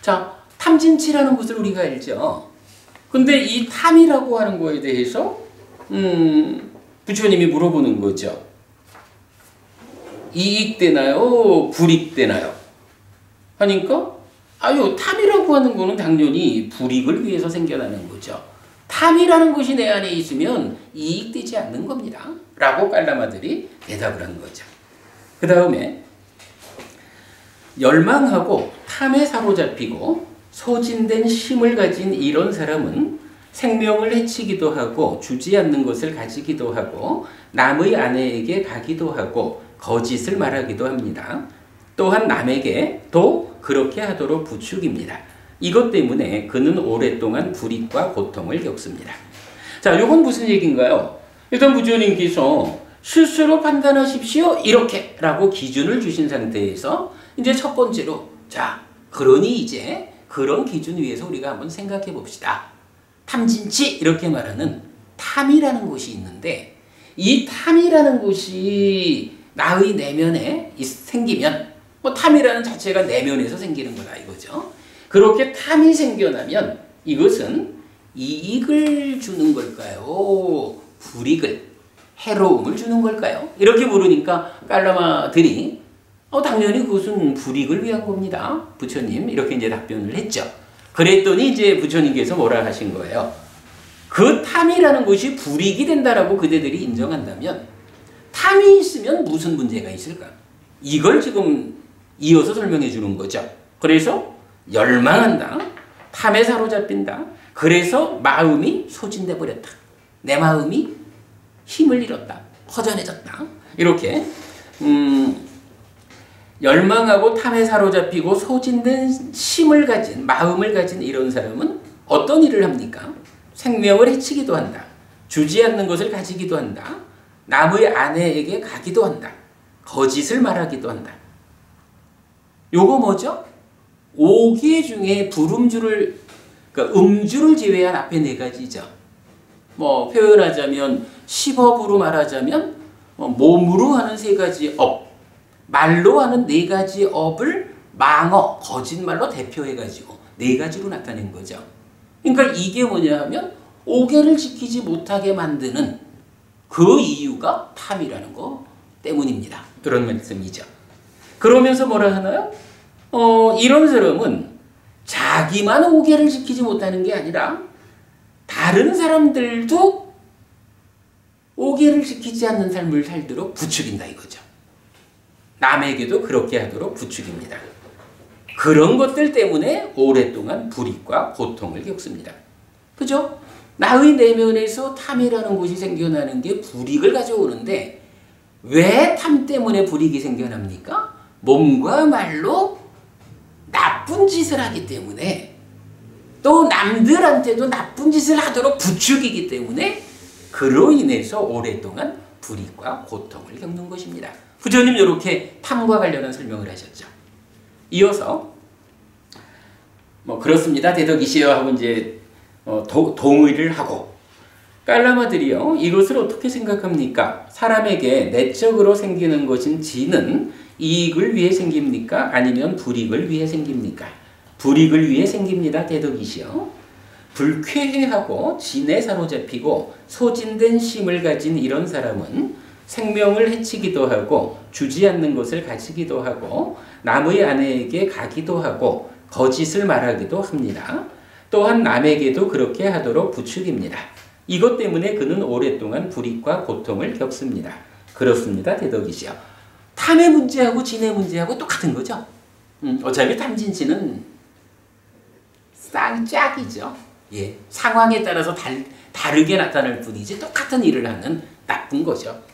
자, 탐진치라는 것을 우리가 알죠. 근데 이 탐이라고 하는 거에 대해서 부처님이 물어보는 거죠. 이익되나요? 불이익되나요? 하니까 탐이라고 하는 거는 당연히 불이익을 위해서 생겨나는 거죠. 탐이라는 것이 내 안에 있으면 이익되지 않는 겁니다. 라고 깔라마들이 대답을 한 거죠. 그 다음에 열망하고 탐에 사로잡히고 소진된 심을 가진 이런 사람은 생명을 해치기도 하고 주지 않는 것을 가지기도 하고 남의 아내에게 가기도 하고 거짓을 말하기도 합니다. 또한 남에게 또 그렇게 하도록 부추깁니다. 이것 때문에 그는 오랫동안 불이익과 고통을 겪습니다. 자, 이건 무슨 얘기인가요? 일단 부처님께서 스스로 판단하십시오. 이렇게 라고 기준을 주신 상태에서 이제 첫 번째로 자, 그러니 이제 그런 기준 위에서 우리가 한번 생각해 봅시다. 탐진치 이렇게 말하는 탐이라는 것이 있는데 이 탐이라는 것이 나의 내면에 생기면 탐이라는 자체가 내면에서 생기는 거다 이거죠. 그렇게 탐이 생겨나면 이것은 이익을 주는 걸까요? 불이익을, 해로움을 주는 걸까요? 이렇게 물으니까 깔라마들이 당연히 그것은 불이익을 위한 겁니다. 부처님 이렇게 이제 답변을 했죠. 그랬더니 이제 부처님께서 뭐라 하신 거예요? 그 탐이라는 것이 불이익이 된다라고 그대들이 인정한다면 탐이 있으면 무슨 문제가 있을까? 이걸 지금 이어서 설명해 주는 거죠. 그래서 열망한다. 탐에 사로잡힌다. 그래서 마음이 소진돼 버렸다. 내 마음이 힘을 잃었다. 허전해졌다. 이렇게 열망하고 탐에 사로잡히고 소진된 심을 가진 마음을 가진 이런 사람은 어떤 일을 합니까? 생명을 해치기도 한다. 주지 않는 것을 가지기도 한다. 남의 아내에게 가기도 한다. 거짓을 말하기도 한다. 요거 뭐죠? 5개 중에 그러니까 음주를 제외한 앞에 4가지죠. 표현하자면 10업으로 말하자면 몸으로 하는 3가지 업, 말로 하는 4가지 업을 망어, 거짓말로 대표해가지고 4가지로 나타낸 거죠. 그러니까 이게 뭐냐 하면 5개를 지키지 못하게 만드는 그 이유가 탐이라는 거 때문입니다. 그런 말씀이죠. 그러면서 뭐라 하나요? 이런 사람은 자기만 5개를 지키지 못하는 게 아니라 다른 사람들도 5개를 지키지 않는 삶을 살도록 부추긴다 이거죠. 남에게도 그렇게 하도록 부추깁니다. 그런 것들 때문에 오랫동안 불이익과 고통을 겪습니다. 그죠? 나의 내면에서 탐이라는 것이 생겨나는 게 불이익을 가져오는데 왜 탐 때문에 불이익이 생겨납니까? 몸과 말로 나쁜 짓을 하기 때문에 또 남들한테도 나쁜 짓을 하도록 부추기기 때문에 그로 인해서 오랫동안 불이익과 고통을 겪는 것입니다. 부처님 이렇게 탐과 관련한 설명을 하셨죠. 이어서 그렇습니다. 대덕이시여 하고 이제 동의를 하고 깔라마들이요 이것을 어떻게 생각합니까? 사람에게 내적으로 생기는 것인 진은 이익을 위해 생깁니까? 아니면 불이익을 위해 생깁니까? 불이익을 위해 생깁니다. 대덕이시여. 불쾌해하고 진에 사로잡히고 소진된 심을 가진 이런 사람은 생명을 해치기도 하고 주지 않는 것을 가지기도 하고 남의 아내에게 가기도 하고 거짓을 말하기도 합니다. 또한 남에게도 그렇게 하도록 부추깁니다. 이것 때문에 그는 오랫동안 불이익과 고통을 겪습니다. 그렇습니다. 대덕이시여. 탐의 문제하고 진의 문제하고 똑같은 거죠. 어차피 탐진치는 쌍짝이죠. 예, 상황에 따라서 다르게 나타날 뿐이지 똑같은 일을 하는 나쁜 거죠.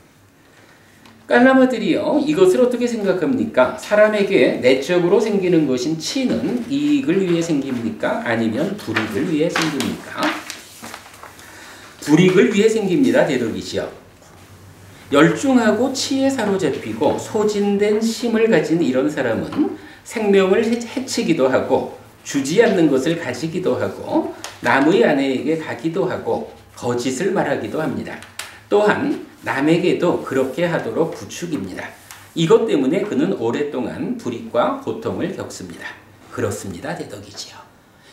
깔라마들이요, 이것을 어떻게 생각합니까? 사람에게 내적으로 생기는 것인 치는 이익을 위해 생깁니까? 아니면 불이익을 위해 생깁니까? 불이익을 위해 생깁니다. 대덕이시여. 열중하고 치에 사로잡히고 소진된 심을 가진 이런 사람은 생명을 해치기도 하고 주지 않는 것을 가지기도 하고 남의 아내에게 가기도 하고 거짓을 말하기도 합니다. 또한 남에게도 그렇게 하도록 부추깁니다. 이것 때문에 그는 오랫동안 불이익과 고통을 겪습니다. 그렇습니다. 대덕이지요.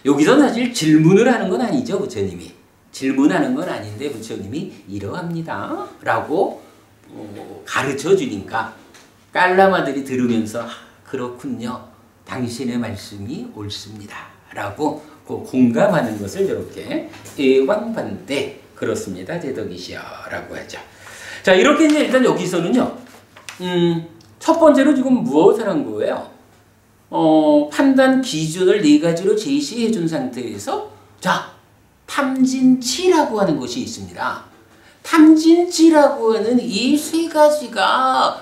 여기서 사실 질문을 하는 건 아니죠. 부처님이. 질문하는 건 아닌데 부처님이 이러합니다. 라고 가르쳐 주니까 깔라마들이 들으면서 그렇군요. 당신의 말씀이 옳습니다. 라고 공감하는 것을 이렇게 애왕반대 그렇습니다. 대덕이시여 라고 하죠. 자, 이렇게 이제 일단 여기서는요, 첫 번째로 지금 무엇을 한 거예요? 판단 기준을 네 가지로 제시해 준 상태에서, 자, 탐진치라고 하는 것이 있습니다. 탐진치라고 하는 이 세 가지가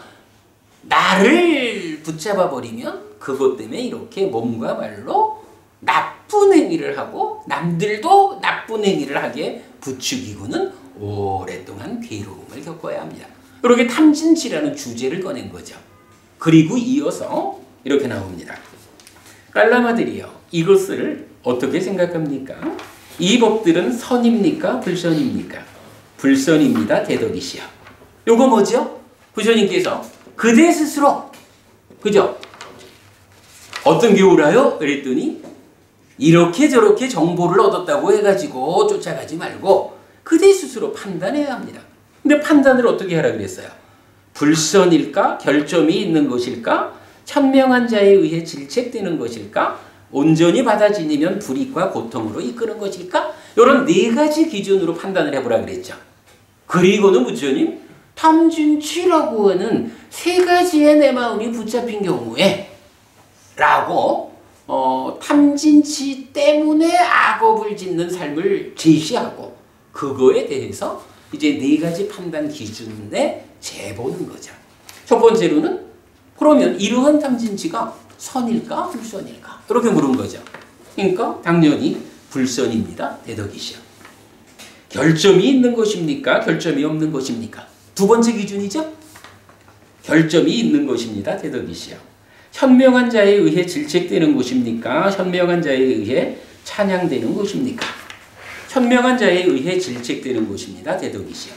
나를 붙잡아 버리면 그것 때문에 이렇게 몸과 말로 나쁜 행위를 하고 남들도 나쁜 행위를 하게 부추기고는 오랫동안 괴로움을 겪어야 합니다. 이렇게 탐진치라는 주제를 꺼낸 거죠. 그리고 이어서 이렇게 나옵니다. 깔라마들이요, 이것을 어떻게 생각합니까? 이 법들은 선입니까? 불선입니까? 불선입니다. 대덕이시여. 요거 뭐죠? 부처님께서 그대 스스로, 그죠? 어떤 게 옳아요? 그랬더니 이렇게 저렇게 정보를 얻었다고 해가지고 쫓아가지 말고 그대 스스로 판단해야 합니다. 근데 판단을 어떻게 하라 그랬어요? 불선일까? 결점이 있는 것일까? 천명한 자에 의해 질책되는 것일까? 온전히 받아지니면 불이익과 고통으로 이끄는 것일까? 이런 네 가지 기준으로 판단을 해보라 그랬죠. 그리고는 부처님 탐진치라고 하는 세 가지의 내 마음이 붙잡힌 경우에 라고 탐진치 때문에 악업을 짓는 삶을 제시하고 그거에 대해서 이제 네 가지 판단 기준에 재보는 거죠. 첫 번째로는 그러면 이러한 탐진치가 선일까 불선일까 이렇게 물은 거죠. 그러니까 당연히 불선입니다. 대덕이시여. 결점이 있는 것입니까? 결점이 없는 것입니까? 두 번째 기준이죠. 결점이 있는 것입니다. 대덕이시여. 현명한 자에 의해 질책되는 것입니까? 현명한 자에 의해 찬양되는 것입니까? 현명한 자에 의해 질책되는 것입니다. 대덕이시여.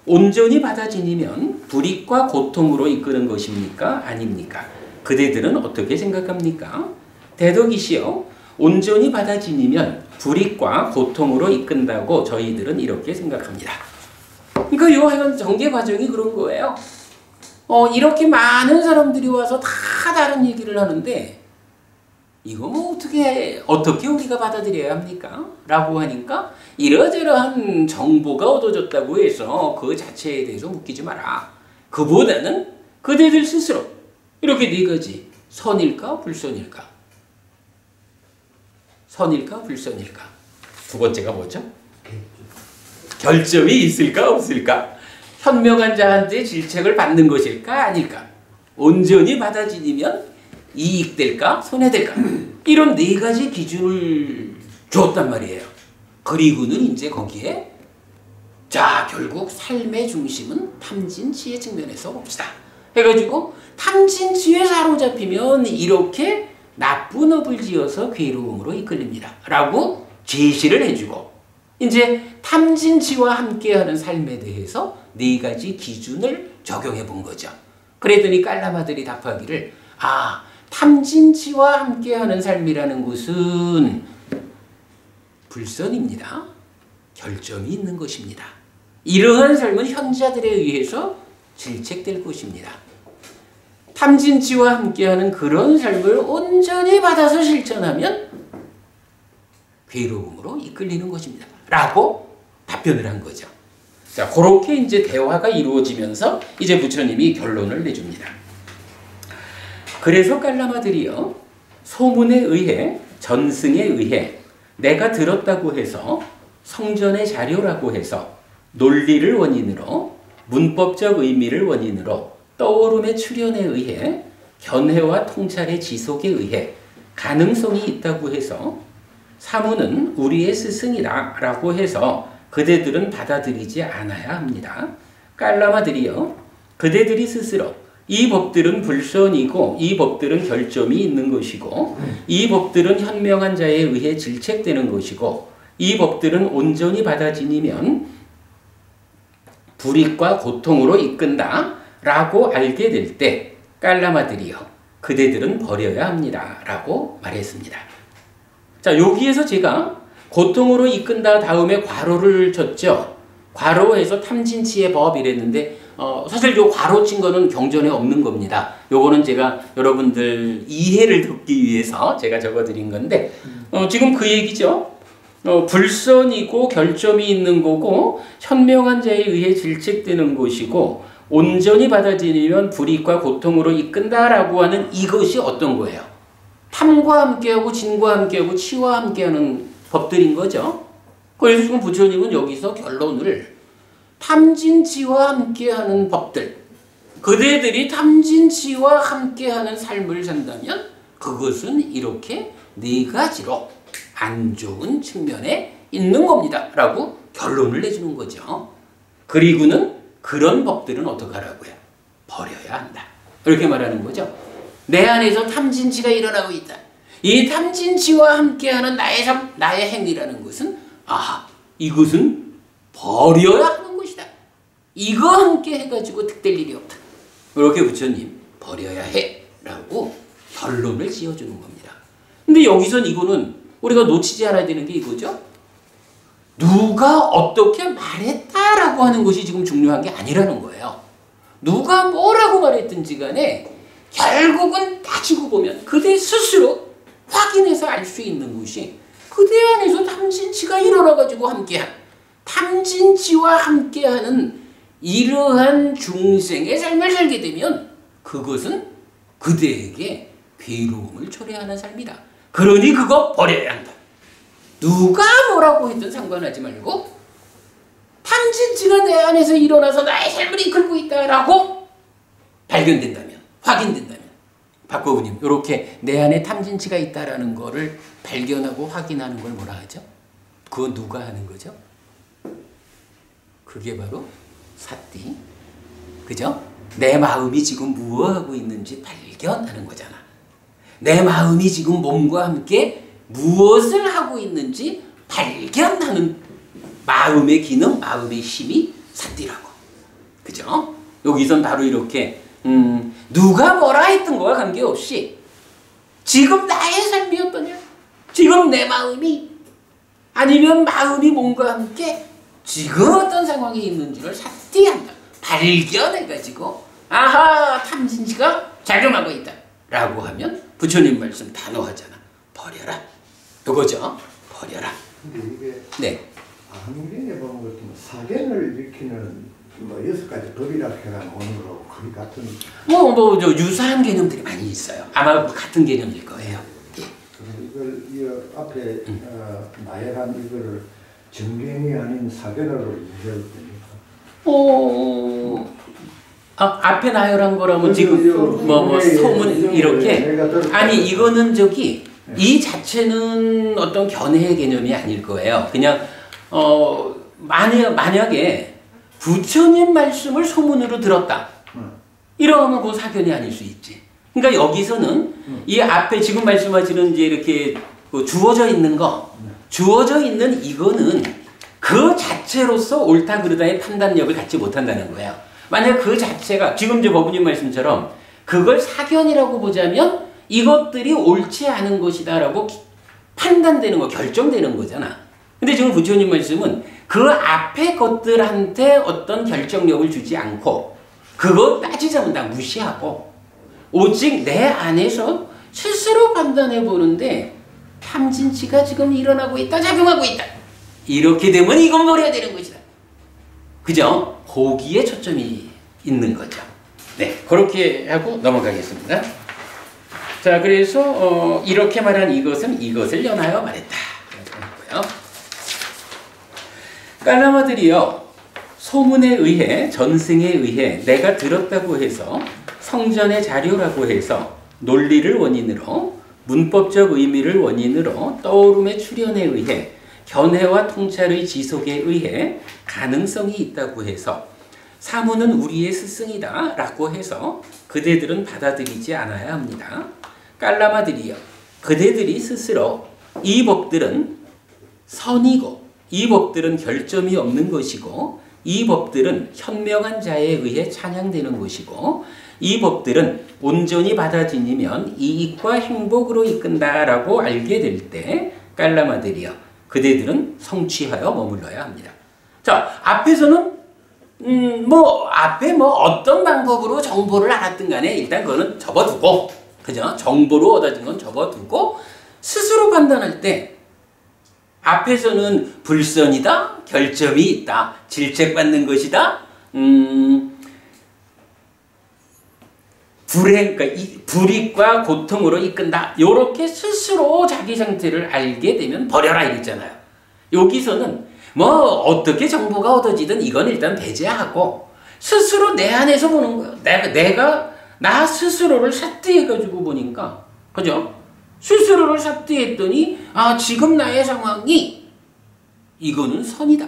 온전히 받아지니면 불이익과 고통으로 이끄는 것입니까? 아닙니까? 그대들은 어떻게 생각합니까? 대덕이시여. 온전히 받아지니면 불이익과 고통으로 이끈다고 저희들은 이렇게 생각합니다. 그러니까 이 하여간 전개 과정이 그런 거예요. 이렇게 많은 사람들이 와서 다 다른 얘기를 하는데 이거 뭐 어떻게 우리가 받아들여야 합니까? 라고 하니까 이러저러한 정보가 얻어졌다고 해서 그 자체에 대해서 웃기지 마라. 그보다는 그대들 스스로 이렇게 네 가지 선일까 불선일까? 선일까 불선일까? 두 번째가 뭐죠? 결점이 있을까 없을까? 현명한 자한테 질책을 받는 것일까 아닐까? 온전히 받아들이면 이익될까 손해될까? 이런 네 가지 기준을 줬단 말이에요. 그리고는 이제 거기에 자 결국 삶의 중심은 탐진치의 측면에서 봅시다. 해가지고 탐진치에 사로잡히면 이렇게 나쁜 업을 지어서 괴로움으로 이끌립니다. 라고 제시를 해주고 이제 탐진치와 함께하는 삶에 대해서 네 가지 기준을 적용해 본 거죠. 그랬더니 깔라마들이 답하기를 탐진치와 함께하는 삶이라는 것은 불선입니다. 결점이 있는 것입니다. 이러한 삶은 현자들에 의해서 질책될 것입니다. 탐진치와 함께하는 그런 삶을 온전히 받아서 실천하면 괴로움으로 이끌리는 것입니다. 라고 답변을 한 거죠. 자, 그렇게 이제 대화가 이루어지면서 이제 부처님이 결론을 내줍니다. 그래서 깔라마들이요, 소문에 의해, 전승에 의해 내가 들었다고 해서 성전의 자료라고 해서 논리를 원인으로, 문법적 의미를 원인으로, 떠오름의 출현에 의해, 견해와 통찰의 지속에 의해 가능성이 있다고 해서 사무는 우리의 스승이다 라고 해서 그대들은 받아들이지 않아야 합니다. 깔라마들이요, 그대들이 스스로 이 법들은 불선이고 이 법들은 결점이 있는 것이고 이 법들은 현명한 자에 의해 질책되는 것이고 이 법들은 온전히 받아지니면 불이익과 고통으로 이끈다 라고 알게 될 때 깔라마들이요, 그대들은 버려야 합니다 라고 말했습니다. 자, 여기에서 제가 고통으로 이끈다 다음에 괄호를 쳤죠. 괄호에서 탐진치의 법 이랬는데 사실 요 괄호 친 거는 경전에 없는 겁니다. 요거는 제가 여러분들 이해를 돕기 위해서 제가 적어드린 건데 지금 그 얘기죠. 불선이고 결점이 있는 거고 현명한 자에 의해 질책되는 것이고 온전히 받아들이면 불이익과 고통으로 이끈다라고 하는 이것이 어떤 거예요? 탐과 함께하고 진과 함께하고 치와 함께하는 법들인 거죠. 그래서 지금 부처님은 여기서 결론을 탐진치와 함께하는 법들, 그대들이 탐진치와 함께하는 삶을 산다면 그것은 이렇게 네 가지로 안 좋은 측면에 있는 겁니다 라고 결론을 내주는 거죠. 그리고는 그런 법들은 어떻게 하라고요? 버려야 한다 이렇게 말하는 거죠. 내 안에서 탐진치가 일어나고 있다. 이 탐진치와 함께하는 나의 삶, 나의 행위라는 것은 이것은 버려야 하는 것이다. 이거 함께 해가지고 득될 일이 없다. 이렇게 부처님 버려야 해 라고 결론을 지어주는 겁니다. 근데 여기선 이거는 우리가 놓치지 않아야 되는 게 이거죠. 누가 어떻게 말했다라고 하는 것이 지금 중요한 게 아니라는 거예요. 누가 뭐라고 말했든지 간에 결국은 따지고 보면 그대 스스로 확인해서 알 수 있는 것이 그대 안에서 탐진치가 일어나가지고 함께한, 탐진치와 함께하는 이러한 중생의 삶을 살게 되면 그것은 그대에게 괴로움을 초래하는 삶이다. 그러니 그거 버려야 한다. 누가 뭐라고 했든 상관하지 말고 탐진치가 내 안에서 일어나서 나의 삶을 이끌고 있다라고 발견된다면, 확인된다면, 박고부님, 이렇게 내 안에 탐진치가 있다라는 거를 발견하고 확인하는 걸 뭐라 하죠? 그거 누가 하는 거죠? 그게 바로 사띠. 그죠? 내 마음이 지금 무엇하고 있는지 발견하는 거잖아. 내 마음이 지금 몸과 함께 무엇을 하고 있는지 발견하는 마음의 기능, 마음의 힘이 사띠라고. 그죠? 여기선 바로 이렇게 누가 뭐라 했던 거와 관계없이 지금 나의 삶이 어떠냐? 지금 내 마음이 아니면 마음이 몸과 함께 지금 어떤 상황에 있는지를 사띠한다. 발견해가지고 아하, 탐진치가 작용하고 있다 라고 하면 부처님 말씀 단호하잖아. 버려라. 이거죠. 버려라. 근데 이게 네. 한경에 보는 것도 사견을 일으키는 6가지 법이라 해가 오는 거하고 거의 같은. 저 유사한 개념들이 많이 있어요. 아마 같은 개념일 거예요. 예. 이걸 이 앞에 나열한 이거를 정견이 아닌 사견으로 이해해도 됩니까? 앞에 나열한 거라면 지금 소문 이렇게 아니 이거는 이 자체는 어떤 견해의 개념이 아닐 거예요. 그냥 만약에 부처님 말씀을 소문으로 들었다. 이러면 그 사견이 아닐 수 있지. 그러니까 여기서는 이 앞에 지금 말씀하시는 이제 이렇게 주어져 있는 거, 주어져 있는 이거는 그 자체로서 옳다 그르다의 판단력을 갖지 못한다는 거예요. 만약 그 자체가 지금 저 법부님 말씀처럼 그걸 사견이라고 보자면 이것들이 옳지 않은 것이다라고 판단되는 거, 결정되는 거잖아. 근데 지금 부처님 말씀은 그 앞에 것들한테 어떤 결정력을 주지 않고 그거 따지자면 다 무시하고 오직 내 안에서 스스로 판단해 보는데 탐진치가 지금 일어나고 있다, 작용하고 있다. 이렇게 되면 이건 버려야 되는 것이다. 그죠? 거기에 초점이 있는 거죠. 네, 그렇게 하고 넘어가겠습니다. 자, 그래서 이렇게 말한 이것은 이것을 연하여 말했다. 깔라마들이요, 소문에 의해, 전승에 의해 내가 들었다고 해서 성전의 자료라고 해서 논리를 원인으로, 문법적 의미를 원인으로, 떠오름의 출현에 의해, 견해와 통찰의 지속에 의해 가능성이 있다고 해서 사문은 우리의 스승이다 라고 해서 그대들은 받아들이지 않아야 합니다. 깔라마들이요, 그대들이 스스로 이 법들은 선이고 이 법들은 결점이 없는 것이고 이 법들은 현명한 자에 의해 찬양되는 것이고 이 법들은 온전히 받아들이면 이익과 행복으로 이끈다라고 알게 될 때 깔라마들이요, 그대들은 성취하여 머물러야 합니다. 자, 앞에서는 앞에 어떤 방법으로 정보를 알았든 간에 일단 그거는 접어두고, 그죠? 정보로 얻어진 건 접어두고 스스로 판단할 때 앞에서는 불선이다, 결점이 있다, 질책받는 것이다, 그러니까 불이익과 고통으로 이끈다. 이렇게 스스로 자기 상태를 알게 되면 버려라 이랬잖아요. 여기서는 어떻게 정보가 얻어지든 이건 일단 배제하고 스스로 내 안에서 보는 거예요. 내가 나 스스로를 삿대해가지고 보니까, 그죠? 스스로를 삿대했더니 지금 나의 상황이 이거는 선이다,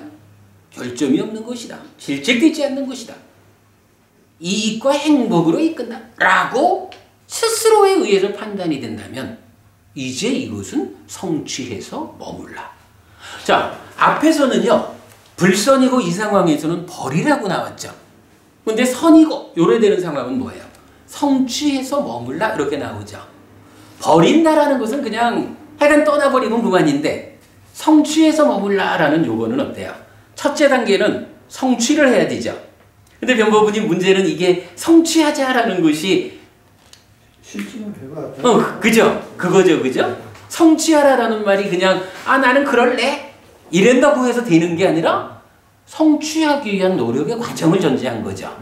결점이 없는 것이다, 질책되지 않는 것이다, 이익과 행복으로 이끈다 라고 스스로에 의해서 판단이 된다면 이제 이것은 성취해서 머물라. 자, 앞에서는요, 불선이고 이 상황에서는 버리라고 나왔죠. 근데 선이고 요래되는 상황은 뭐예요? 성취해서 머물라 이렇게 나오죠. 버린다라는 것은 그냥 하여간 떠나버리면 그만인데 성취해서 머물라라는 요거는 어때요? 첫째 단계는 성취를 해야 되죠. 근데 변법부님 문제는 이게 성취하자라는 것이 실증을 해봐. 그죠? 그거죠, 그죠? 성취하라라는 말이 그냥 나는 그럴래 이런다고 해서 되는 게 아니라 성취하기 위한 노력의 과정을 전제한 거죠.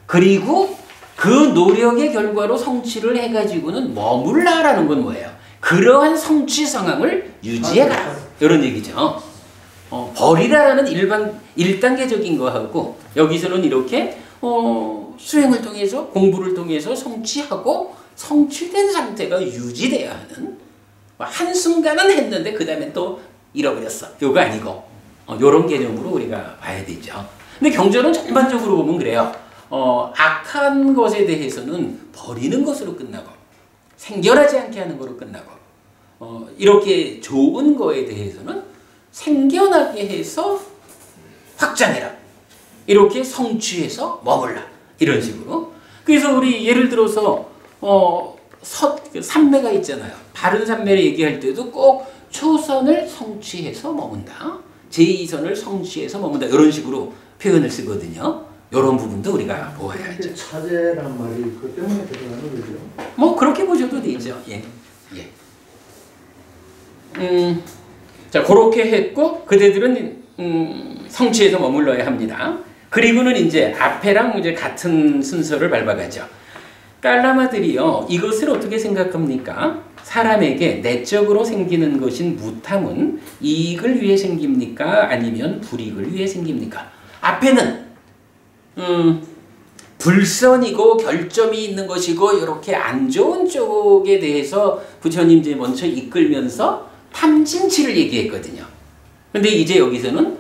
그리고 그 노력의 결과로 성취를 해가지고는 머물라라는 건 뭐예요? 그러한 성취 상황을 유지해가라 이런 얘기죠. 버리라라는 1단계적인 거하고 여기서는 이렇게 수행을 통해서 공부를 통해서 성취하고 성취된 상태가 유지돼야 하는, 한순간은 했는데 그 다음에 또 잃어버렸어 요거 아니고 요런 개념으로 우리가 봐야 되죠. 근데 경전은 전반적으로 보면 그래요. 악한 것에 대해서는 버리는 것으로 끝나고 생겨나지 않게 하는 것으로 끝나고 이렇게 좋은 거에 대해서는 생겨나게 해서 확장해라, 이렇게 성취해서 머물라 이런 식으로. 그래서 우리 예를 들어서 삼매가 있잖아요. 바른 삼매를 얘기할 때도 꼭 초선을 성취해서 머문다, 제2선을 성취해서 머문다 이런 식으로 표현을 쓰거든요. 이런 부분도 우리가 보아야죠. 차제란 말이 그 때문에 들어가는 거죠. 그렇게 보셔도 되죠. 예. 자, 그렇게 했고 그대들은 성취해서 머물러야 합니다. 그리고는 이제 앞에랑 이제 같은 순서를 밟아가죠. 깔라마들이요, 이것을 어떻게 생각합니까? 사람에게 내적으로 생기는 것인 무탐은 이익을 위해 생깁니까? 아니면 불이익을 위해 생깁니까? 앞에는 불선이고 결점이 있는 것이고 이렇게 안 좋은 쪽에 대해서 부처님 이제 먼저 이끌면서 탐진치를 얘기했거든요. 근데 이제 여기서는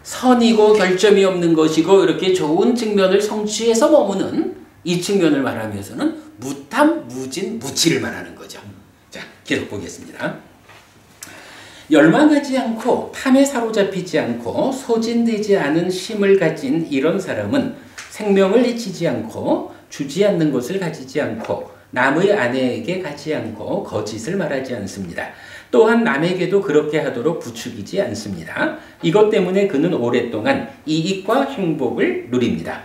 선이고 결점이 없는 것이고 이렇게 좋은 측면을 성취해서 머무는 이 측면을 말하면서는 무탐, 무진, 무치를 말하는 거죠. 자, 계속 보겠습니다. 열망하지 않고 탐에 사로잡히지 않고 소진되지 않은 심을 가진 이런 사람은 생명을 해치지 않고 주지 않는 것을 가지지 않고 남의 아내에게 가지 않고 거짓을 말하지 않습니다. 또한 남에게도 그렇게 하도록 부추기지 않습니다. 이것 때문에 그는 오랫동안 이익과 행복을 누립니다.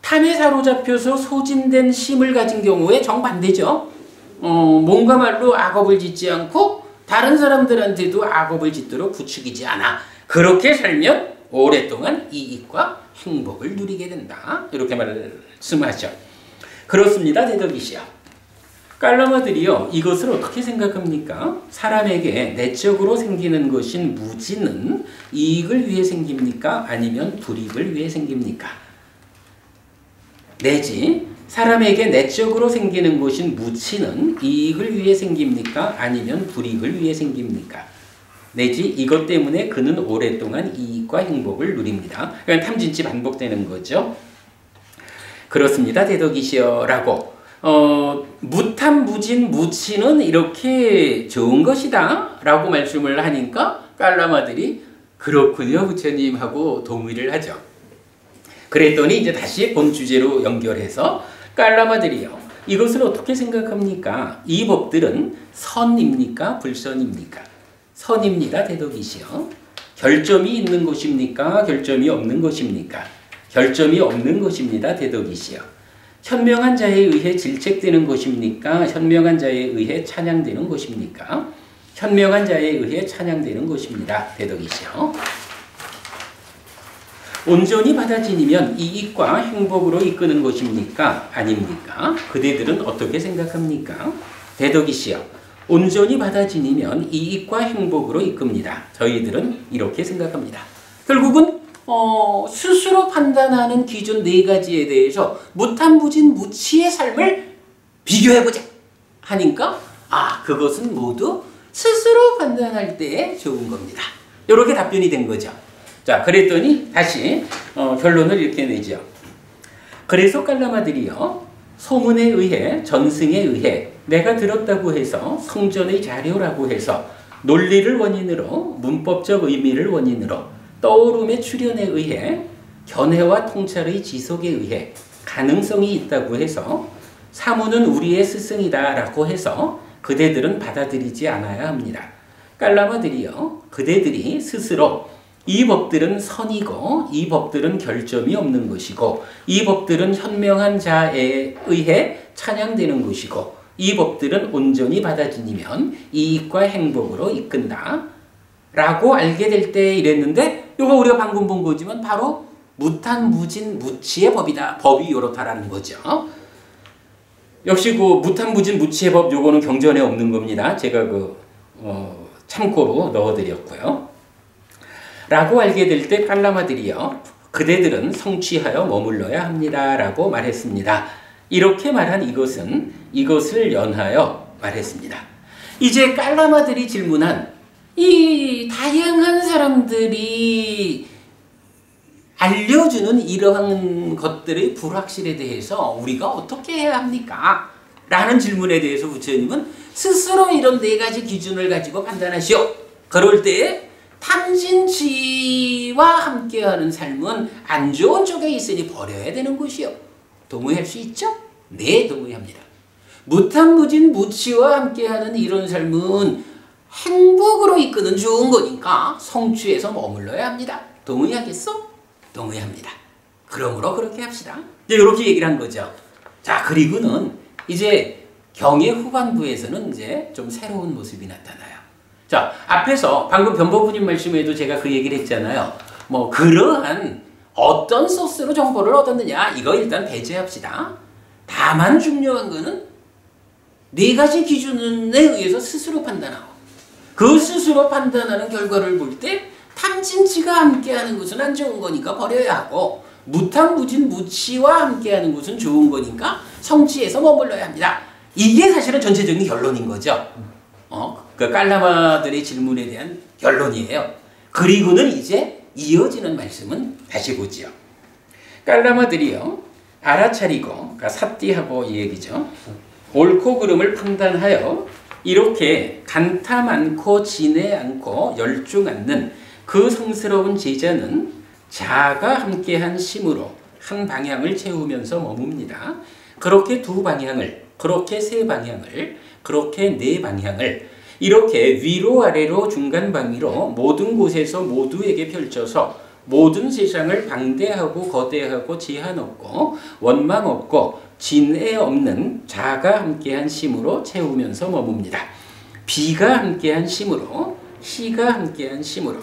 탐에 사로잡혀서 소진된 심을 가진 경우에 정반대죠. 몸과 말로 악업을 짓지 않고 다른 사람들한테도 악업을 짓도록 부추기지 않아. 그렇게 살면 오랫동안 이익과 행복을 누리게 된다. 이렇게 말씀하죠. 그렇습니다. 대덕이시여. 깔라마들이요, 이것을 어떻게 생각합니까? 사람에게 내적으로 생기는 것인 무지는 이익을 위해 생깁니까? 아니면 불이익을 위해 생깁니까? 내지 사람에게 내적으로 생기는 것인 무치는 이익을 위해 생깁니까? 아니면 불이익을 위해 생깁니까? 내지 이것 때문에 그는 오랫동안 이익과 행복을 누립니다. 그러니까 탐진치 반복되는 거죠. 그렇습니다. 대덕이시여 라고 무탐 무진 무치는 이렇게 좋은 것이다 라고 말씀을 하니까 깔라마들이 그렇군요 부처님 하고 동의를 하죠. 그랬더니 이제 다시 본 주제로 연결해서 깔라마들이요, 이것을 어떻게 생각합니까? 이 법들은 선입니까? 불선입니까? 선입니다. 대덕이시여. 결점이 있는 것입니까? 결점이 없는 것입니까? 결점이 없는 것입니다. 대덕이시여. 현명한 자에 의해 질책되는 것입니까? 현명한 자에 의해 찬양되는 것입니까? 현명한 자에 의해 찬양되는 것입니다. 대덕이시여. 온전히 받아들이면 이익과 행복으로 이끄는 것입니까? 아닙니까? 그대들은 어떻게 생각합니까? 대덕이시여. 온전히 받아들이면 이익과 행복으로 이끕니다. 저희들은 이렇게 생각합니다. 결국은 스스로 판단하는 기준 4가지에 대해서 무탐무진 무치의 삶을 비교해보자 하니까 그것은 모두 스스로 판단할 때 좋은 겁니다. 이렇게 답변이 된 거죠. 자, 그랬더니 다시 결론을 이렇게 내죠. 그래서 깔라마들이요, 소문에 의해 전승에 의해 내가 들었다고 해서 성전의 자료라고 해서 논리를 원인으로 문법적 의미를 원인으로 떠오름의 출현에 의해 견해와 통찰의 지속에 의해 가능성이 있다고 해서 사무는 우리의 스승이다 라고 해서 그대들은 받아들이지 않아야 합니다. 깔라마들이요, 그대들이 스스로 이 법들은 선이고 이 법들은 결점이 없는 것이고 이 법들은 현명한 자에 의해 찬양되는 것이고 이 법들은 온전히 받아들이면 이익과 행복으로 이끈다 라고 알게 될 때 이랬는데, 이거 우리가 방금 본 거지만 바로 무탐무진 무치의 법이다. 법이 이렇다라는 거죠. 역시 그 무탐무진 무치의 법, 요거는 경전에 없는 겁니다. 제가 참고로 넣어드렸고요. 라고 알게 될 때 깔라마들이요, 그대들은 성취하여 머물러야 합니다 라고 말했습니다. 이렇게 말한 이것을 연하여 말했습니다. 이제 깔라마들이 질문한 이 다양한 사람들이 알려주는 이러한 것들의 불확실에 대해서 우리가 어떻게 해야 합니까? 라는 질문에 대해서 부처님은 스스로 이런 4가지 기준을 가지고 판단하시오. 그럴 때 탐진치와 함께하는 삶은 안 좋은 쪽에 있으니 버려야 되는 것이요. 동의할 수 있죠? 네, 동의합니다. 무탐무진 무치와 함께하는 이런 삶은 행복으로 이끄는 좋은 거니까 성취해서 머물러야 합니다. 동의하겠어? 동의합니다. 그러므로 그렇게 합시다. 이렇게 얘기를 한 거죠. 자, 그리고는 이제 경의 후반부에서는 이제 좀 새로운 모습이 나타나요. 자, 앞에서 방금 변보부님 말씀에도 제가 그 얘기를 했잖아요. 그러한 어떤 소스로 정보를 얻었느냐, 이거 일단 배제합시다. 다만 중요한 거는 4가지 기준에 의해서 스스로 판단하고, 그 스스로 판단하는 결과를 볼 때 탐진치가 함께하는 것은 안 좋은 거니까 버려야 하고, 무탐무진 무치와 함께하는 것은 좋은 거니까 성취해서 머물러야 합니다. 이게 사실은 전체적인 결론인 거죠. 그 깔라마들의 질문에 대한 결론이에요. 그리고는 이제 이어지는 말씀은 다시 보지요. 깔라마들이요, 알아차리고, 그러니까 삿띠하고 이 얘기죠. 옳고 그름을 판단하여 이렇게 간탐 않고 진해 않고 열중 않는 그 성스러운 제자는 자가 함께한 심으로 한 방향을 채우면서 머뭅니다. 그렇게 2방향을, 그렇게 3방향을, 그렇게 4방향을 이렇게 위로 아래로 중간 방위로 모든 곳에서 모두에게 펼쳐서 모든 세상을 방대하고 거대하고 제한 없고 원망 없고 진애 없는 자가 함께한 심으로 채우면서 머뭅니다. 비가 함께한 심으로, 시가 함께한 심으로,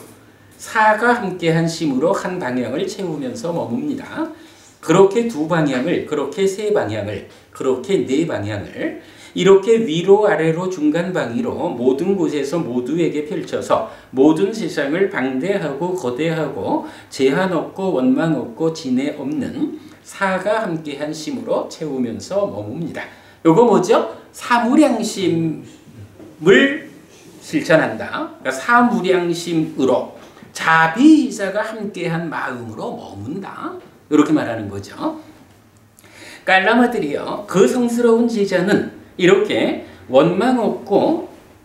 사가 함께한 심으로 한 방향을 채우면서 머뭅니다. 그렇게 두 방향을, 그렇게 세 방향을, 그렇게 네 방향을 이렇게 위로 아래로 중간 방위로 모든 곳에서 모두에게 펼쳐서 모든 세상을 방대하고 거대하고 제한 없고 원망 없고 진애 없는 사가 함께한 심으로 채우면서 머뭅니다. 요거 뭐죠? 사무량심을 실천한다. 그러니까 사무량심으로 자비이사가 함께한 마음으로 머문다. 이렇게 말하는 거죠. 깔라마들이요, 그 성스러운 제자는 이렇게 원망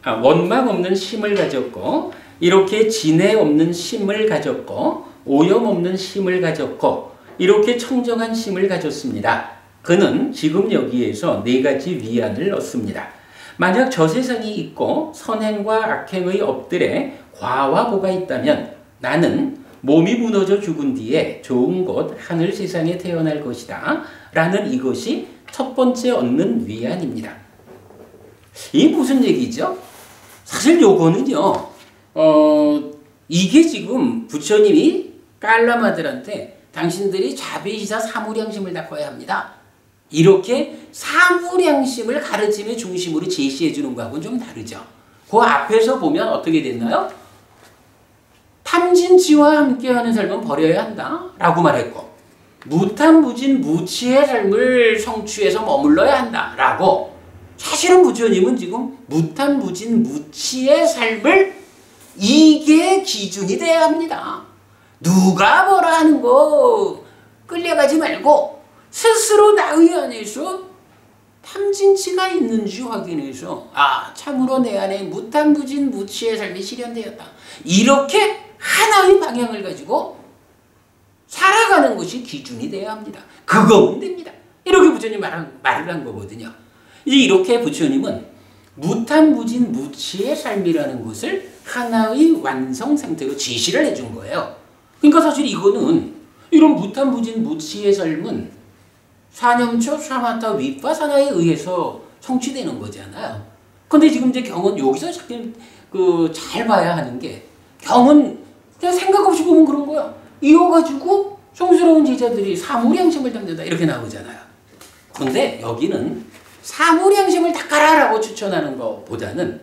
없는 심을 가졌고, 이렇게 진애 없는 심을 가졌고, 오염 없는 심을 가졌고, 이렇게 청정한 심을 가졌습니다. 그는 지금 여기에서 네 가지 위안을 얻습니다. 만약 저 세상이 있고 선행과 악행의 업들에 과와 보가 있다면 나는 몸이 무너져 죽은 뒤에 좋은 곳 하늘 세상에 태어날 것이다 라는 이것이 첫 번째 얻는 위안입니다. 이게 무슨 얘기죠? 사실 요거는요, 이게 지금 부처님이 깔라마들한테 당신들이 자비이사 사무량심을 닦아야 합니다, 이렇게 사무량심을 가르침의 중심으로 제시해 주는 거하고는 좀 다르죠. 그 앞에서 보면 어떻게 됐나요? 탐진치와 함께하는 삶은 버려야 한다 라고 말했고, 무탐무진 무치의 삶을 성취해서 머물러야 한다 라고, 사실은 부처님은 지금 무탐무진 무치의 삶을, 이게 기준이 돼야 합니다. 누가 뭐라 하는 거 끌려가지 말고 스스로 나의 안에서 탐진치가 있는지 확인해서 참으로 내 안에 무탐무진 무치의 삶이 실현되었다, 이렇게 하나의 방향을 가지고 살아가는 것이 기준이 돼야 합니다. 그거면 됩니다. 이렇게 부처님 말을 한 거거든요. 이제 이렇게 부처님은 무탐무진 무치의 삶이라는 것을 하나의 완성 상태로 제시를 해준 거예요. 그러니까 사실 이거는, 이런 무탐무진 무치의 삶은 사념초 사마타 위파사나에 의해서 성취되는 거잖아요. 근데 지금 이제 경은 여기서 잘 봐야 하는 게, 경은 그냥 생각 없이 보면 그런 거야. 이어가지고 성스러운 제자들이 사무량심을 닦는다 이렇게 나오잖아요. 그런데 여기는 사무량심을 닦아라라고 추천하는 것보다는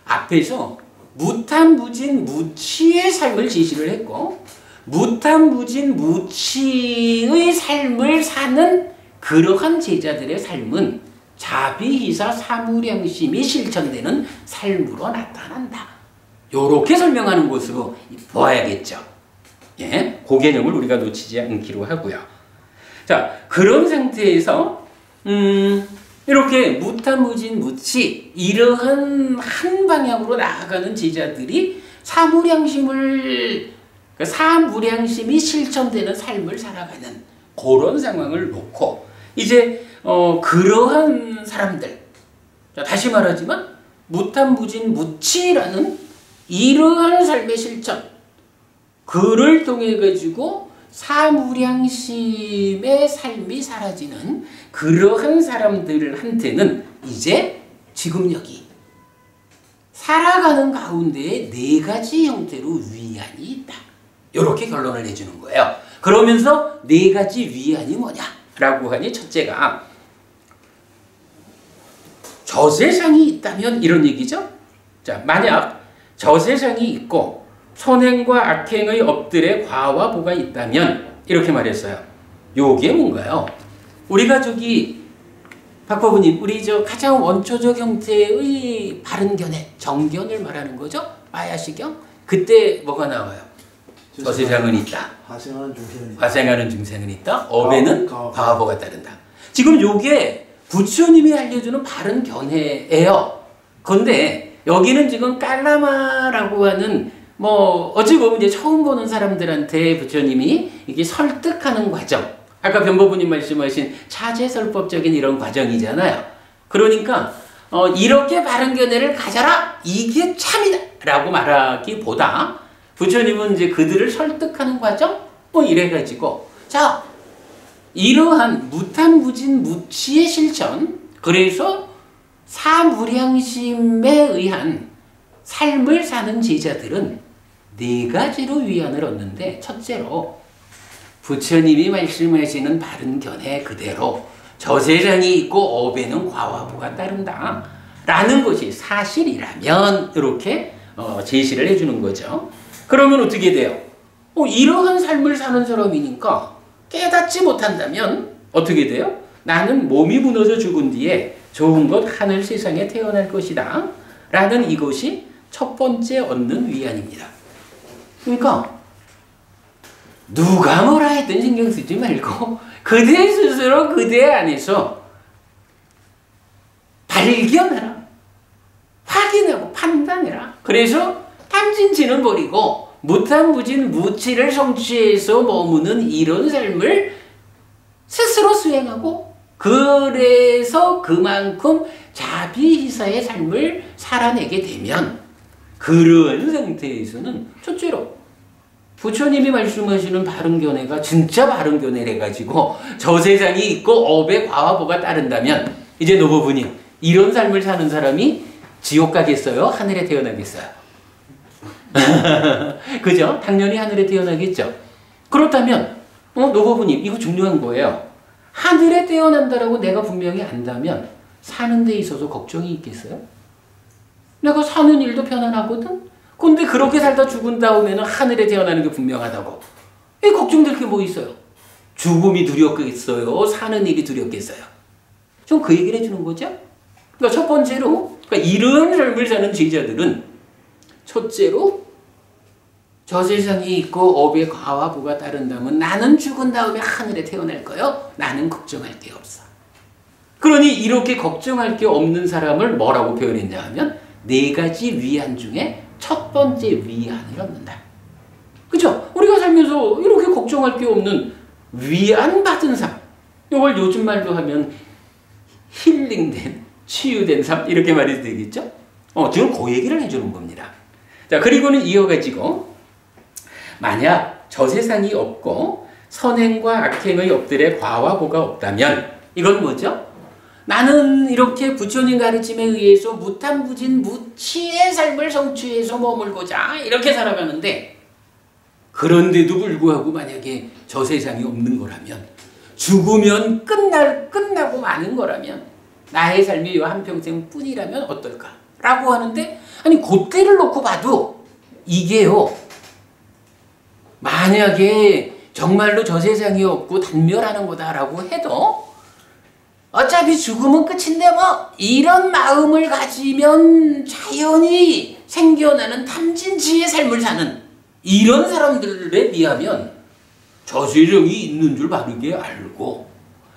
앞에서 무탐무진 무치의 삶을 제시를 했고, 무탐무진 무치의 삶을 사는 그러한 제자들의 삶은 자비이사 사무량심이 실천되는 삶으로 나타난다, 요렇게 설명하는 것으로 보아야겠죠. 예, 그 개념을 우리가 놓치지 않기로 하고요. 자, 그런 상태에서 이렇게 무탐무진 무치, 이러한 한 방향으로 나아가는 제자들이 사무량심이 실천되는 삶을 살아가는 그런 상황을 놓고, 이제 그러한 사람들, 자, 다시 말하지만 무탐무진 무치라는 이러한 삶의 실천, 그를 통해 가지고 사무량심의 삶이 사라지는 그러한 사람들한테는 이제 지금 여기 살아가는 가운데에 네 가지 형태로 위안이 있다, 이렇게 결론을 내주는 거예요. 그러면서 네 가지 위안이 뭐냐라고 하니, 첫째가 저 세상이 있다면, 이런 얘기죠. 자, 만약 저 세상이 있고 선행과 악행의 업들에 과와 보가 있다면, 이렇게 말했어요. 요게 뭔가요? 우리가 박법우님, 우리 가장 원초적 형태의 바른 견해, 정견을 말하는 거죠. 마야시경. 그때 뭐가 나와요? 저 세상은 있다. 화생하는 중생은 있다. 업에는 과보가 따른다. 지금 요게 부처님이 알려주는 바른 견해예요. 그런데 여기는 지금 깔라마라고 하는, 어찌 보면 이제 처음 보는 사람들한테 부처님이 이게 설득하는 과정, 아까 변법부님 말씀하신 차제설법적인 이런 과정이잖아요. 그러니까 이렇게 바른 견해를 가져라, 이게 참이다 라고 말하기보다 부처님은 이제 그들을 설득하는 과정? 뭐 이래가지고, 자, 이러한 무탄무진 무치의 실천, 그래서 사무량심에 의한 삶을 사는 제자들은 네 가지로 위안을 얻는데, 첫째로 부처님이 말씀하시는 바른 견해 그대로 저세상이 있고 업에는 과와부가 따른다 라는 것이 사실이라면 이렇게 제시를 해주는 거죠. 그러면 어떻게 돼요? 이러한 삶을 사는 사람이니까 깨닫지 못한다면 어떻게 돼요? 나는 몸이 무너져 죽은 뒤에 좋은 것 하늘 세상에 태어날 것이다 라는 이것이 첫 번째 얻는 위안입니다. 그러니까 누가 뭐라 했든 신경 쓰지 말고 그대 스스로 그대 안에서 발견해라. 확인하고 판단해라. 그래서 탐진치는 버리고 무탐무진 무치를 성취해서 머무는 이런 삶을 스스로 수행하고, 그래서 그만큼 자비희사의 삶을 살아내게 되면 그런 상태에서는 첫째로 부처님이 말씀하시는 바른 견해가 진짜 바른 견해래 가지고 저 세상이 있고 업의 과와보가 따른다면 이제 노부부님, 이런 삶을 사는 사람이 지옥 가겠어요? 하늘에 태어나겠어요? 그죠? 당연히 하늘에 태어나겠죠. 그렇다면 노부부님, 이거 중요한 거예요. 하늘에 태어난다라고 내가 분명히 안다면 사는 데 있어서 걱정이 있겠어요? 내가 사는 일도 편안하거든? 근데 그렇게 살다 죽은 다음에는 하늘에 태어나는 게 분명하다고. 걱정될 게 뭐 있어요? 죽음이 두렵겠어요? 사는 일이 두렵겠어요? 좀 그 얘기를 해주는 거죠? 그러니까 첫 번째로, 그러니까 이런 삶을 사는 제자들은 첫째로 저 세상이 있고 업의 과와부가 따른다면 나는 죽은 다음에 하늘에 태어날 거요? 나는 걱정할 게 없어. 그러니 이렇게 걱정할 게 없는 사람을 뭐라고 표현했냐 하면 네 가지 위안 중에 첫 번째 위안을 얻는다. 그죠? 우리가 살면서 이렇게 걱정할 게 없는 위안받은 삶. 이걸 요즘 말로 하면 힐링된, 치유된 삶. 이렇게 말해도 되겠죠? 지금 그 얘기를 해주는 겁니다. 자, 그리고는 이어가지고, 만약 저 세상이 없고 선행과 악행의 업들의 과와보가 없다면, 이건 뭐죠? 나는 이렇게 부처님 가르침에 의해서 무탐무진 무치의 삶을 성취해서 머물고자 이렇게 살아가는데, 그런데도 불구하고 만약에 저 세상이 없는 거라면, 죽으면 끝나고 마는 거라면, 나의 삶이 요 한평생 뿐이라면 어떨까? 라고 하는데, 아니 그때를 놓고 봐도 이게요, 만약에 정말로 저 세상이 없고 단멸하는 거다라고 해도 어차피 죽음은 끝인데 뭐 이런 마음을 가지면 자연히 생겨나는 탐진치의 삶을 사는 이런 사람들에 비하면 저 세상이 있는 줄 바르게 알고,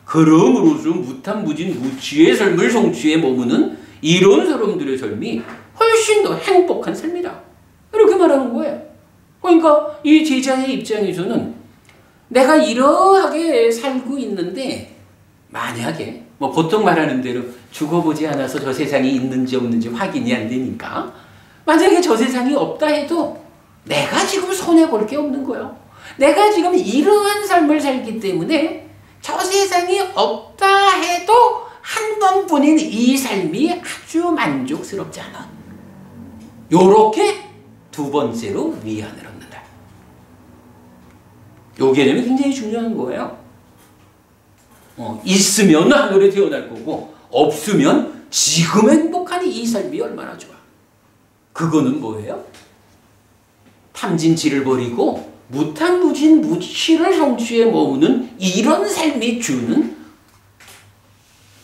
그럼으로써 무탐무진 무치의 삶을 성취해 머무는 이런 사람들의 삶이 훨씬 더 행복한 삶이다. 이렇게 말하는 거예요. 그러니까 이 제자의 입장에서는 내가 이러하게 살고 있는데, 만약에 뭐 보통 말하는 대로 죽어보지 않아서 저 세상이 있는지 없는지 확인이 안 되니까, 만약에 저 세상이 없다 해도 내가 지금 손해볼 게 없는 거예요. 내가 지금 이러한 삶을 살기 때문에 저 세상이 없다 해도 한 번뿐인 이 삶이 아주 만족스럽지 않아. 요렇게 두 번째로 위안을 얻는다. 요 개념이 굉장히 중요한 거예요. 있으면 하늘에 태어날 거고, 없으면 지금 행복한 이 삶이 얼마나 좋아. 그거는 뭐예요? 탐진치를 버리고 무탐무진 무치를 성취해 머무는 이런 삶이 주는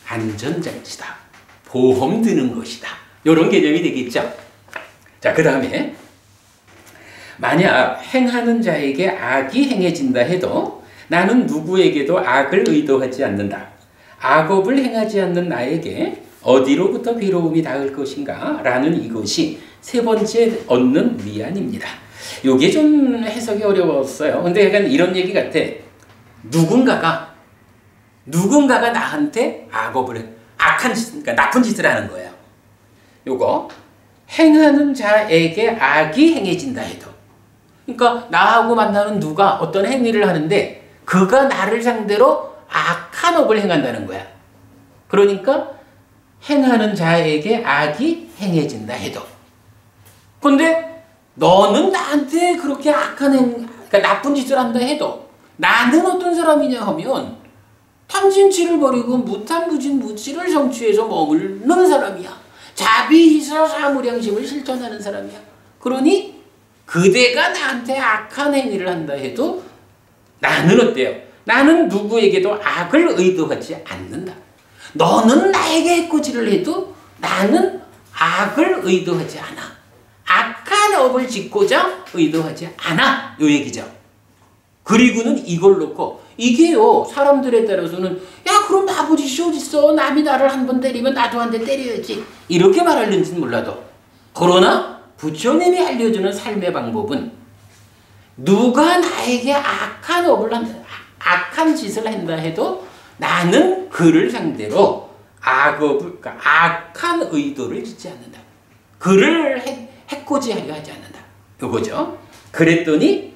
안전장치다. 보험 드는 것이다. 이런 개념이 되겠죠. 자, 그 다음에 만약 행하는 자에게 악이 행해진다 해도 나는 누구에게도 악을 의도하지 않는다. 악업을 행하지 않는 나에게 어디로부터 괴로움이 닿을 것인가? 라는 이것이 세 번째 얻는 위안입니다. 요게 좀 해석이 어려웠어요. 근데 약간 이런 얘기 같아. 누군가가 나한테 악업을, 그러니까 나쁜 짓을 하는 거예요. 요거 행하는 자에게 악이 행해진다 해도, 그러니까 나하고 만나는 누가 어떤 행위를 하는데 그가 나를 상대로 악한 업을 행한다는 거야. 그러니까 행하는 자에게 악이 행해진다 해도. 근데 너는 나한테 그렇게 그러니까 나쁜 짓을 한다 해도 나는 어떤 사람이냐 하면 탐진치를 버리고 무탐무진 무치를 성취해서 머무르는 사람이야. 자비희사 사무량심을 실천하는 사람이야. 그러니 그대가 나한테 악한 행위를 한다 해도 나는 어때요? 나는 누구에게도 악을 의도하지 않는다. 너는 나에게 해코지를 해도 나는 악을 의도하지 않아. 악한 업을 짓고자 의도하지 않아. 요 얘기죠. 그리고는 이걸 놓고 이게요 사람들에 따라서는 야 그럼 바보짓이 어딨어. 남이 나를 한 번 때리면 나도 한 대 때려야지. 이렇게 말하는지는 몰라도 그러나 부처님이 알려주는 삶의 방법은 누가 나에게 악한 짓을 한다 해도 나는 그를 상대로 그러니까 악한 의도를 짓지 않는다. 그를 해코지하려 하지 않는다. 이거죠. 그랬더니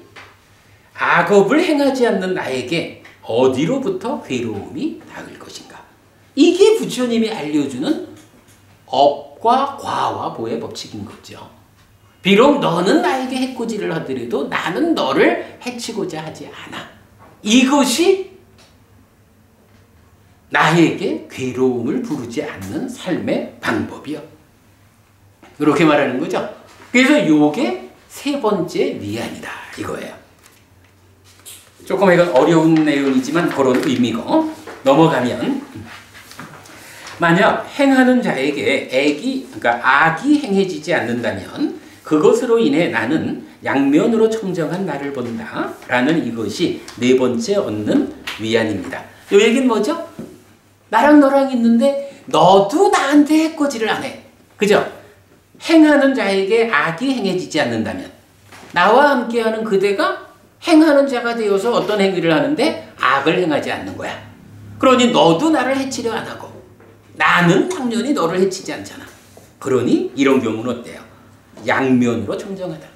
악업을 행하지 않는 나에게 어디로부터 괴로움이 닿을 것인가. 이게 부처님이 알려주는 업과 과와 보의 법칙인 거죠. 비록 너는 나에게 해코지를 하더라도 나는 너를 해치고자 하지 않아. 이것이 나에게 괴로움을 부르지 않는 삶의 방법이요. 이렇게 말하는 거죠. 그래서 이게 세 번째 위안이다 이거예요. 조금 이건 어려운 내용이지만 그런 의미고 넘어가면 만약 행하는 자에게 그러니까 악이 행해지지 않는다면 그것으로 인해 나는 양면으로 청정한 나를 본다 라는 이것이 네 번째 얻는 위안입니다. 이 얘기는 뭐죠? 나랑 너랑 있는데 너도 나한테 해코지를 안 해. 그죠? 행하는 자에게 악이 행해지지 않는다면 나와 함께하는 그대가 행하는 자가 되어서 어떤 행위를 하는데 악을 행하지 않는 거야. 그러니 너도 나를 해치려 안 하고 나는 당연히 너를 해치지 않잖아. 그러니 이런 경우는 어때요? 양면으로 청정하다.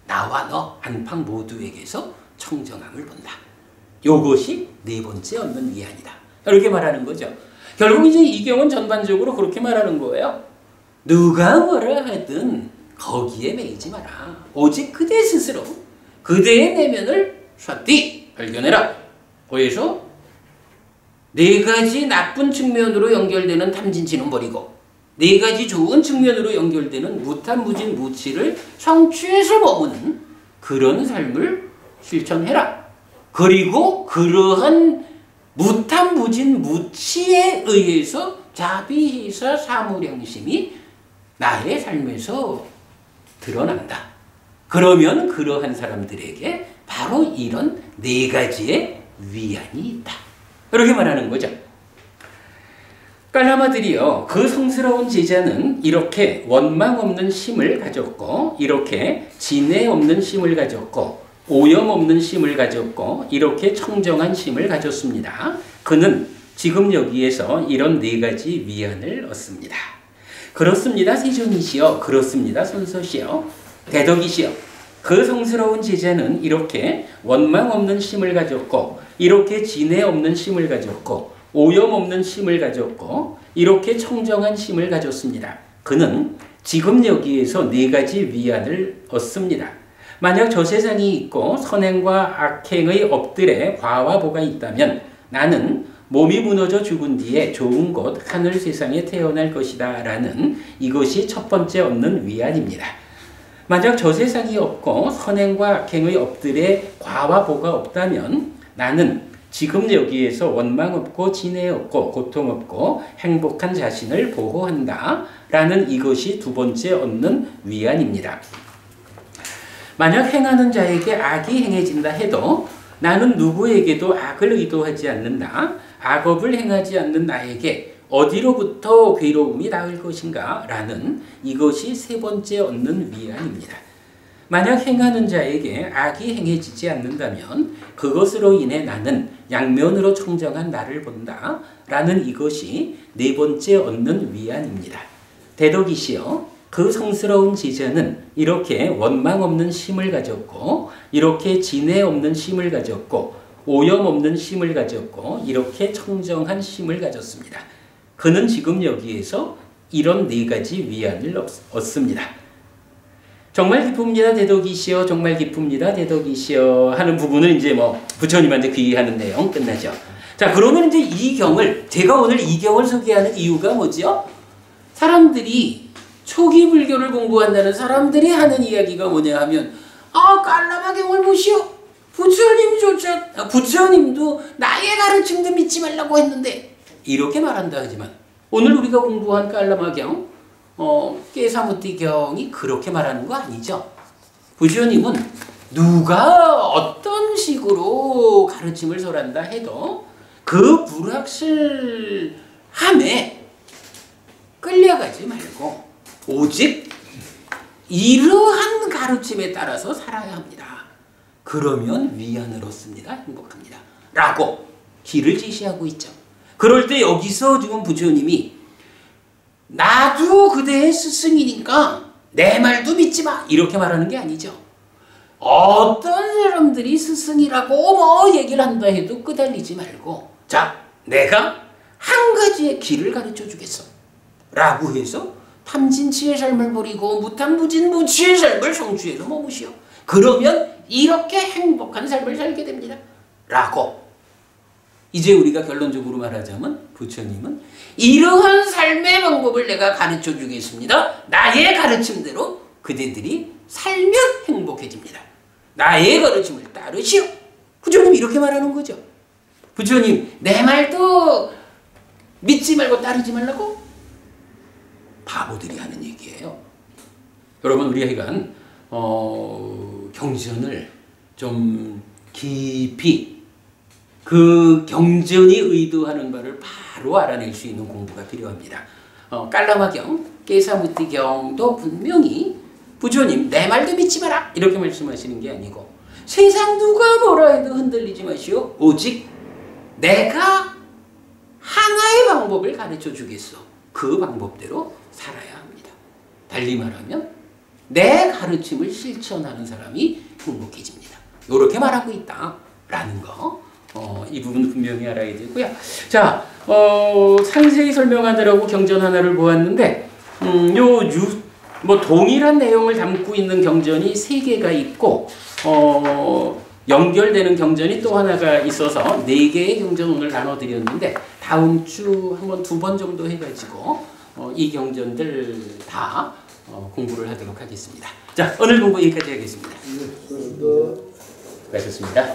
나와 너 안팎 모두에게서 청정함을 본다. 이것이 네 번째 얻는 위안이다. 이렇게 말하는 거죠. 결국 이제 이 경우는 전반적으로 그렇게 말하는 거예요. 누가 뭐라 하든 거기에 매이지 마라. 오직 그대 스스로 그대의 내면을 쏴띠 발견해라. 거기서 네 가지 나쁜 측면으로 연결되는 탐진치는 버리고 네 가지 좋은 측면으로 연결되는 무탐무진 무치를 성취해서 머무는 그런 삶을 실천해라. 그리고 그러한 무탐무진 무치에 의해서 자비희사 사무량심이 나의 삶에서 드러난다. 그러면 그러한 사람들에게 바로 이런 네 가지의 위안이 있다. 이렇게 말하는 거죠. 깔라마들이요, 그 성스러운 제자는 이렇게 원망 없는 심을 가졌고, 이렇게 진해 없는 심을 가졌고, 오염 없는 심을 가졌고, 이렇게 청정한 심을 가졌습니다. 그는 지금 여기에서 이런 네 가지 위안을 얻습니다. 그렇습니다, 세존이시여. 그렇습니다, 손소시여. 대덕이시여. 그 성스러운 제자는 이렇게 원망 없는 심을 가졌고, 이렇게 진해 없는 심을 가졌고, 오염 없는 심을 가졌고, 이렇게 청정한 심을 가졌습니다. 그는 지금 여기에서 네 가지 위안을 얻습니다. 만약 저 세상이 있고 선행과 악행의 업들에 과와 보가 있다면 나는 몸이 무너져 죽은 뒤에 좋은 곳 하늘 세상에 태어날 것이다 라는 이것이 첫 번째 얻는 위안입니다. 만약 저 세상이 없고 선행과 악행의 업들에 과와 보가 없다면 나는 지금 여기에서 원망 없고 진해 없고 고통 없고 행복한 자신을 보호한다 라는 이것이 두 번째 얻는 위안입니다. 만약 행하는 자에게 악이 행해진다 해도 나는 누구에게도 악을 의도하지 않는다. 악업을 행하지 않는 나에게 어디로부터 괴로움이 닿을 것인가 라는 이것이 세 번째 얻는 위안입니다. 만약 행하는 자에게 악이 행해지지 않는다면 그것으로 인해 나는 양면으로 청정한 나를 본다 라는 이것이 네 번째 얻는 위안입니다. 대덕이시여, 그 성스러운 제자는 이렇게 원망 없는 심을 가졌고 이렇게 진해 없는 심을 가졌고 오염 없는 심을 가졌고 이렇게 청정한 심을 가졌습니다. 그는 지금 여기에서 이런 네 가지 위안을 얻습니다. 정말 기쁩니다 대덕이시여 정말 기쁩니다 대덕이시여 하는 부분은 이제 뭐 부처님한테 귀의하는 내용 끝나죠. 자, 그러면 이제 이 경을 제가 오늘 이 경을 소개하는 이유가 뭐죠? 사람들이 초기 불교를 공부한다는 사람들이 하는 이야기가 뭐냐 하면 깔라마경을 보시오. 부처님도 나의 가르침도 믿지 말라고 했는데 이렇게 말한다 하지만 오늘 우리가 공부한 깔라마경 깨사무띠경이 그렇게 말하는 거 아니죠. 부처님은 누가 어떤 식으로 가르침을 설한다 해도 그 불확실함에 끌려가지 말고 오직 이러한 가르침에 따라서 살아야 합니다. 그러면 위안을 얻습니다. 행복합니다. 라고 길을 제시하고 있죠. 그럴 때 여기서 지금 부처님이 나도 그대의 스승이니까 내 말도 믿지 마 이렇게 말하는 게 아니죠. 어떤 사람들이 스승이라고 뭐 얘기를 한다 해도 끄달리지 말고 자, 내가 한 가지의 길을 가르쳐 주겠어 라고 해서 탐진치의 삶을 버리고 무탐무진 무치의 삶을 성취해서 머무시오. 그러면 이렇게 행복한 삶을 살게 됩니다. 라고 이제 우리가 결론적으로 말하자면 부처님은 이러한 삶의 방법을 내가 가르쳐 주겠습니다. 나의 가르침대로 그대들이 살면 행복해집니다. 나의 가르침을 따르시오. 부처님이 이렇게 말하는 거죠. 부처님 내 말도 믿지 말고 따르지 말라고? 바보들이 하는 얘기예요. 여러분 우리가 이건 경전을 좀 깊이 그 경전이 의도하는 바를 바로 알아낼 수 있는 공부가 필요합니다. 깔라마경, 깨사무띠경도 분명히 부처님 내 말도 믿지 마라 이렇게 말씀하시는 게 아니고 세상 누가 뭐라 해도 흔들리지 마시오. 오직 내가 하나의 방법을 가르쳐 주겠소. 그 방법대로 살아야 합니다. 달리 말하면 내 가르침을 실천하는 사람이 행복해집니다. 이렇게 말하고 있다라는 거. 이 부분 분명히 알아야 되고요. 자, 상세히 설명하느라고 경전 하나를 보았는데, 동일한 내용을 담고 있는 경전이 3개가 있고, 연결되는 경전이 또 하나가 있어서 4개의 경전 오늘 나눠드렸는데, 다음 주 한번 2번 정도 해가지고, 이 경전들 다 공부를 하도록 하겠습니다. 자, 오늘 공부 여기까지 하겠습니다. 수고하셨습니다.